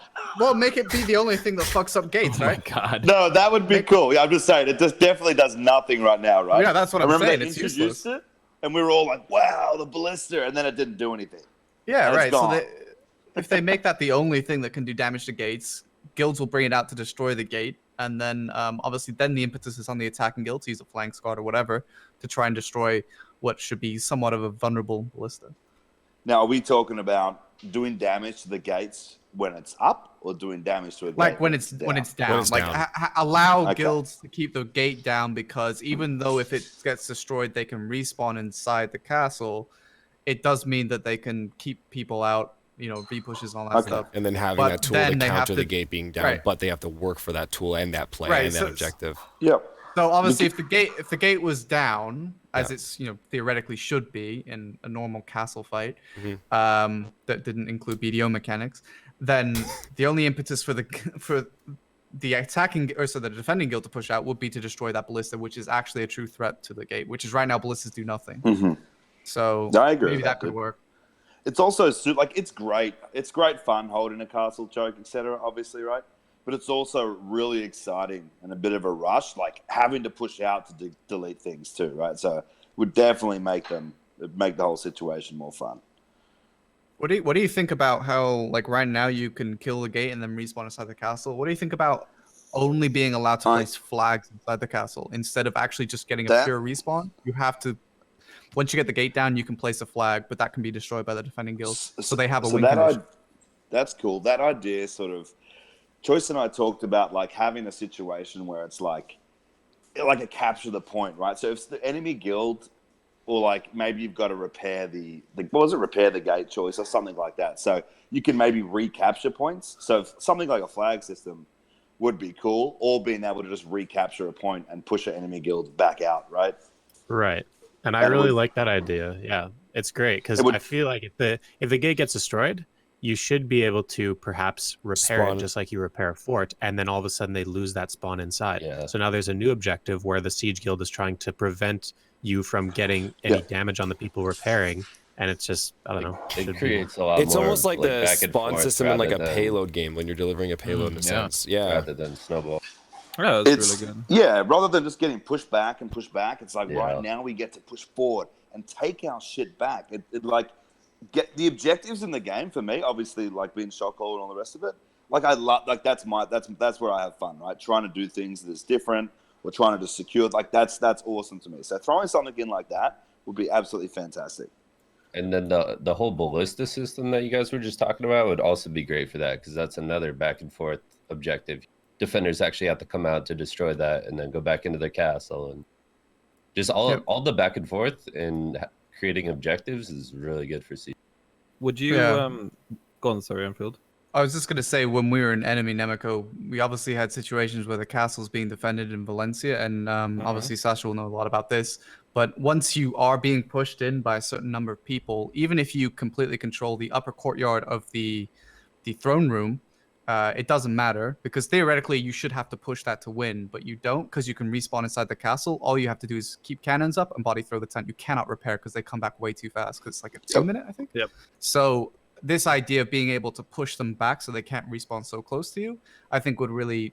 make it be the only thing that fucks up gates, Oh right? my god. No, that would be cool. Yeah, I'm just saying, it just definitely does nothing right now, right? Yeah, that's what I I'm remember saying. they It's introduced useless. it, and we were all like, wow, the ballista, and then it didn't do anything. Yeah, And it's right. So gone. if they make that the only thing that can do damage to gates, guilds will bring it out to destroy the gate, and then obviously then the impetus is on the attacking guild to use a flank squad or whatever to try and destroy what should be somewhat of a vulnerable ballista. Now, are we talking about doing damage to the gates when it's up, or doing damage to a gate Like when it's down. When it's Like down. allow Okay. guilds to keep the gate down, because even though if it gets destroyed they can respawn inside the castle, it does mean that they can keep people out, you know, V-pushes and all that Okay. stuff. And then having But that tool then to they have counter the to- gate being down, right. but they have to work for that tool and that play Right, and that so- objective. Yep. So obviously, if the gate was down, as Yeah. it's, you know, theoretically should be in a normal castle fight, Mhm. that didn't include BDO mechanics, then the only impetus for the attacking or so the defending guild to push out would be to destroy that ballista, which is actually a true threat to the gate. Which is right now ballistas do nothing. Mm-hmm. So No, I agree maybe with that that, could too. work. It's also like it's great. It's great fun holding a castle choke, etc. Obviously, right? But it's also really exciting and a bit of a rush, like having to push out to delete things too, right? So it would definitely make the whole situation more fun. What do you think about how, like, right now you can kill the gate and then respawn inside the castle? What do you think about only being allowed to place flags inside the castle instead of actually just getting a pure respawn? You have to, once you get the gate down, you can place a flag, but that can be destroyed by the defending guild. So they have a win condition. That's cool. That idea sort of, Choice and I talked about like having a situation where it's like a capture the point, right? So if the enemy guild, or like maybe you've got to repair repair the gate, Choice, or something like that. So you can maybe recapture points. So if something like a flag system would be cool, or being able to just recapture a point and push an enemy guild back out, right? Right. And I And it really would- like that idea. Yeah, it's great because It would- I feel like if the gate gets destroyed, you should be able to perhaps repair Spawn. it just like you repair a fort, and then all of a sudden they lose that spawn inside. Yeah. So now there's a new objective where the siege guild is trying to prevent you from getting any Yeah. damage on the people repairing, and it's just I don't know. It should be- creates a lot It's more almost like the back and spawn forth system in like a rather than- payload game when you're delivering a payload in a yeah. sense. Yeah. rather than snowball. Yeah, that's It's really good. yeah, rather than just getting pushed back and pushed back, it's like Yeah. right now we get to push forward and take our shit back. It like get the objectives in the game for me, obviously like being shot call and all the rest of it. Like I love like that's where I have fun, right? Trying to do things that's different. We're trying to just secure like that's awesome to me. So throwing something in like that would be absolutely fantastic. And then the whole ballista system that you guys were just talking about would also be great for that because that's another back and forth objective. Defenders actually have to come out to destroy that and then go back into their castle, and just all the back and forth and creating objectives is really good for Siege. Would you Yeah. go on? Sorry, Anfield. I was just going to say, when we were in enemy Nemeko, we obviously had situations where the castle's being defended in Valencia, and obviously Sasha will know a lot about this. But once you are being pushed in by a certain number of people, even if you completely control the upper courtyard of the throne room, it doesn't matter because theoretically you should have to push that to win, but you don't because you can respawn inside the castle. All you have to do is keep cannons up and body throw the tent. You cannot repair because they come back way too fast because it's like a 2-minute, I think. Yep. So this idea of being able to push them back so they can't respawn so close to you, I think would really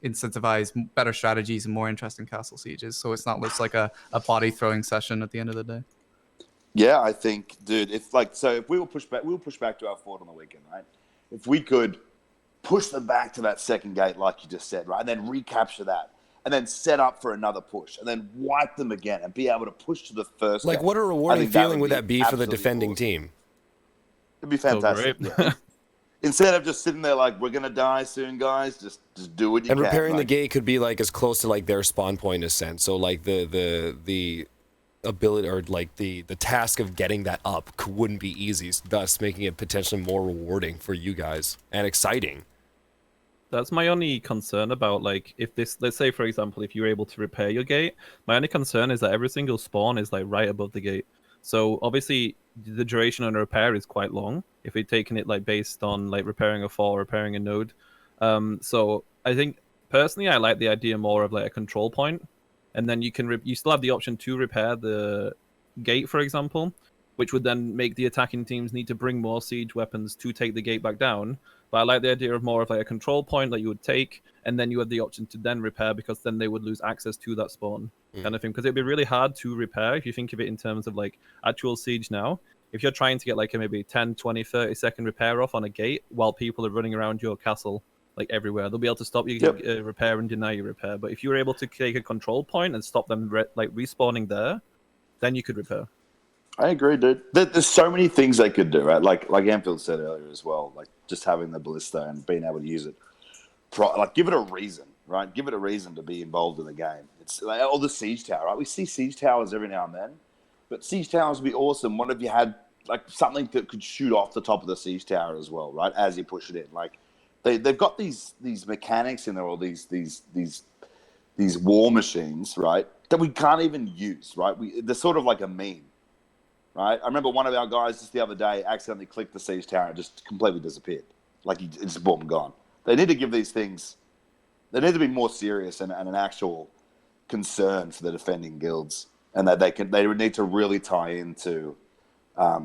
incentivize better strategies and more interesting castle sieges. So it's not just like a body throwing session at the end of the day. Yeah, I think, dude, if we will push back to our fort on the weekend, right? If we could push them back to that second gate, like you just said, right, and then recapture that, and then set up for another push, and then wipe them again, and be able to push to the first Like, gate. what a I rewarding think that feeling would that be for the absolutely defending awesome. team? It'd be fantastic. great. Yeah. Instead of just sitting there like, we're gonna die soon, guys, just do what you And can. repairing the like, gate could be like as close to like their spawn point in a sense. So like the ability or like the task of getting that up wouldn't be easy, thus making it potentially more rewarding for you guys and exciting. That's my only concern about, like, if this, let's say, for example, if you're able to repair your gate, my only concern is that every single spawn is, like, right above the gate. So, obviously, the duration on a repair is quite long, if we're taking it, like, based on, like, repairing a fort, repairing a node. So, I think, personally, I like the idea more of, like, a control point, and then you can, you still have the option to repair the gate, for example, which would then make the attacking teams need to bring more siege weapons to take the gate back down. But I like the idea of more of like a control point that you would take, and then you had the option to then repair because then they would lose access to that spawn kind of thing. Because it'd be really hard to repair if you think of it in terms of like actual siege now. If you're trying to get like a maybe 10, 20, 30-second repair off on a gate while people are running around your castle like everywhere, they'll be able to stop you repair and deny your repair. But if you were able to take a control point and stop them like respawning there, then you could repair. I agree, dude. There's so many things they could do, right? Like Anfield said earlier as well, like just having the ballista and being able to use it. Like, give it a reason, right? Give it a reason to be involved in the game. It's like, or the siege tower, right? We see siege towers every now and then, but siege towers would be awesome. What if you had like something that could shoot off the top of the siege tower as well, right? As you push it in, like they've got these mechanics in there, or these war machines, right? That we can't even use, right? They're sort of like a meme. Right, I remember one of our guys just the other day accidentally clicked the siege tower and just completely disappeared. Like it's boom, gone. They need to give these things. They need to be more serious and an actual concern for the defending guilds, and that they would need to really tie into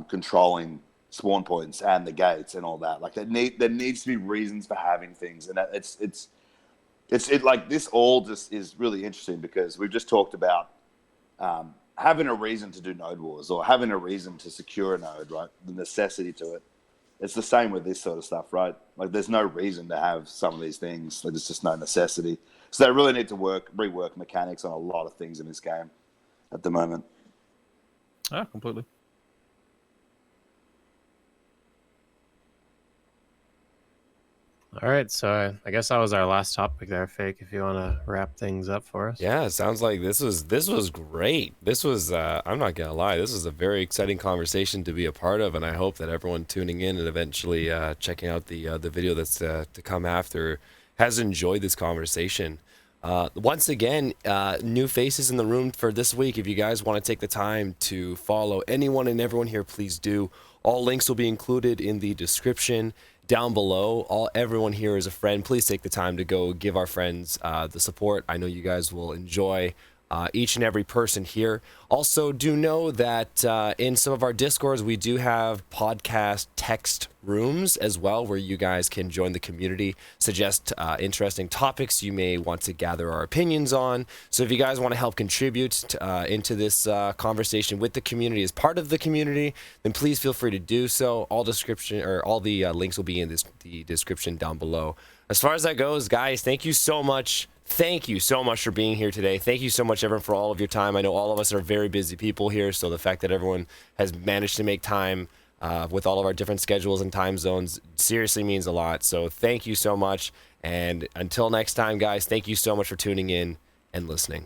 controlling spawn points and the gates and all that. Like there needs to be reasons for having things, and that it's like this all just is really interesting because we've just talked about. Having a reason to do node wars or having a reason to secure a node, right? The necessity to it. It's the same with this sort of stuff, right? Like there's no reason to have some of these things. Like there's just no necessity. So they really need to rework mechanics on a lot of things in this game at the moment. Ah, completely. All right, so I guess that was our last topic there, Fake. If you want to wrap things up for us. Yeah, it sounds like this was great. This was I'm not gonna lie, this was a very exciting conversation to be a part of, and I hope that everyone tuning in and eventually checking out the video that's to come after has enjoyed this conversation. Once again, new faces in the room for this week. If you guys want to take the time to follow anyone and everyone here, please do. All links will be included in the description down below. Everyone here is a friend. Please take the time to go give our friends the support. I know you guys will enjoy each and every person here. Also, do know that in some of our Discords, we do have podcast text rooms as well, where you guys can join the community, suggest interesting topics you may want to gather our opinions on. So if you guys want to help contribute into this conversation with the community as part of the community, then please feel free to do so. All the links will be in the description down below. As far as that goes, guys, thank you so much. Thank you so much for being here today. Thank you so much, everyone, for all of your time. I know all of us are very busy people here, so the fact that everyone has managed to make time with all of our different schedules and time zones seriously means a lot. So thank you so much. And until next time, guys, thank you so much for tuning in and listening.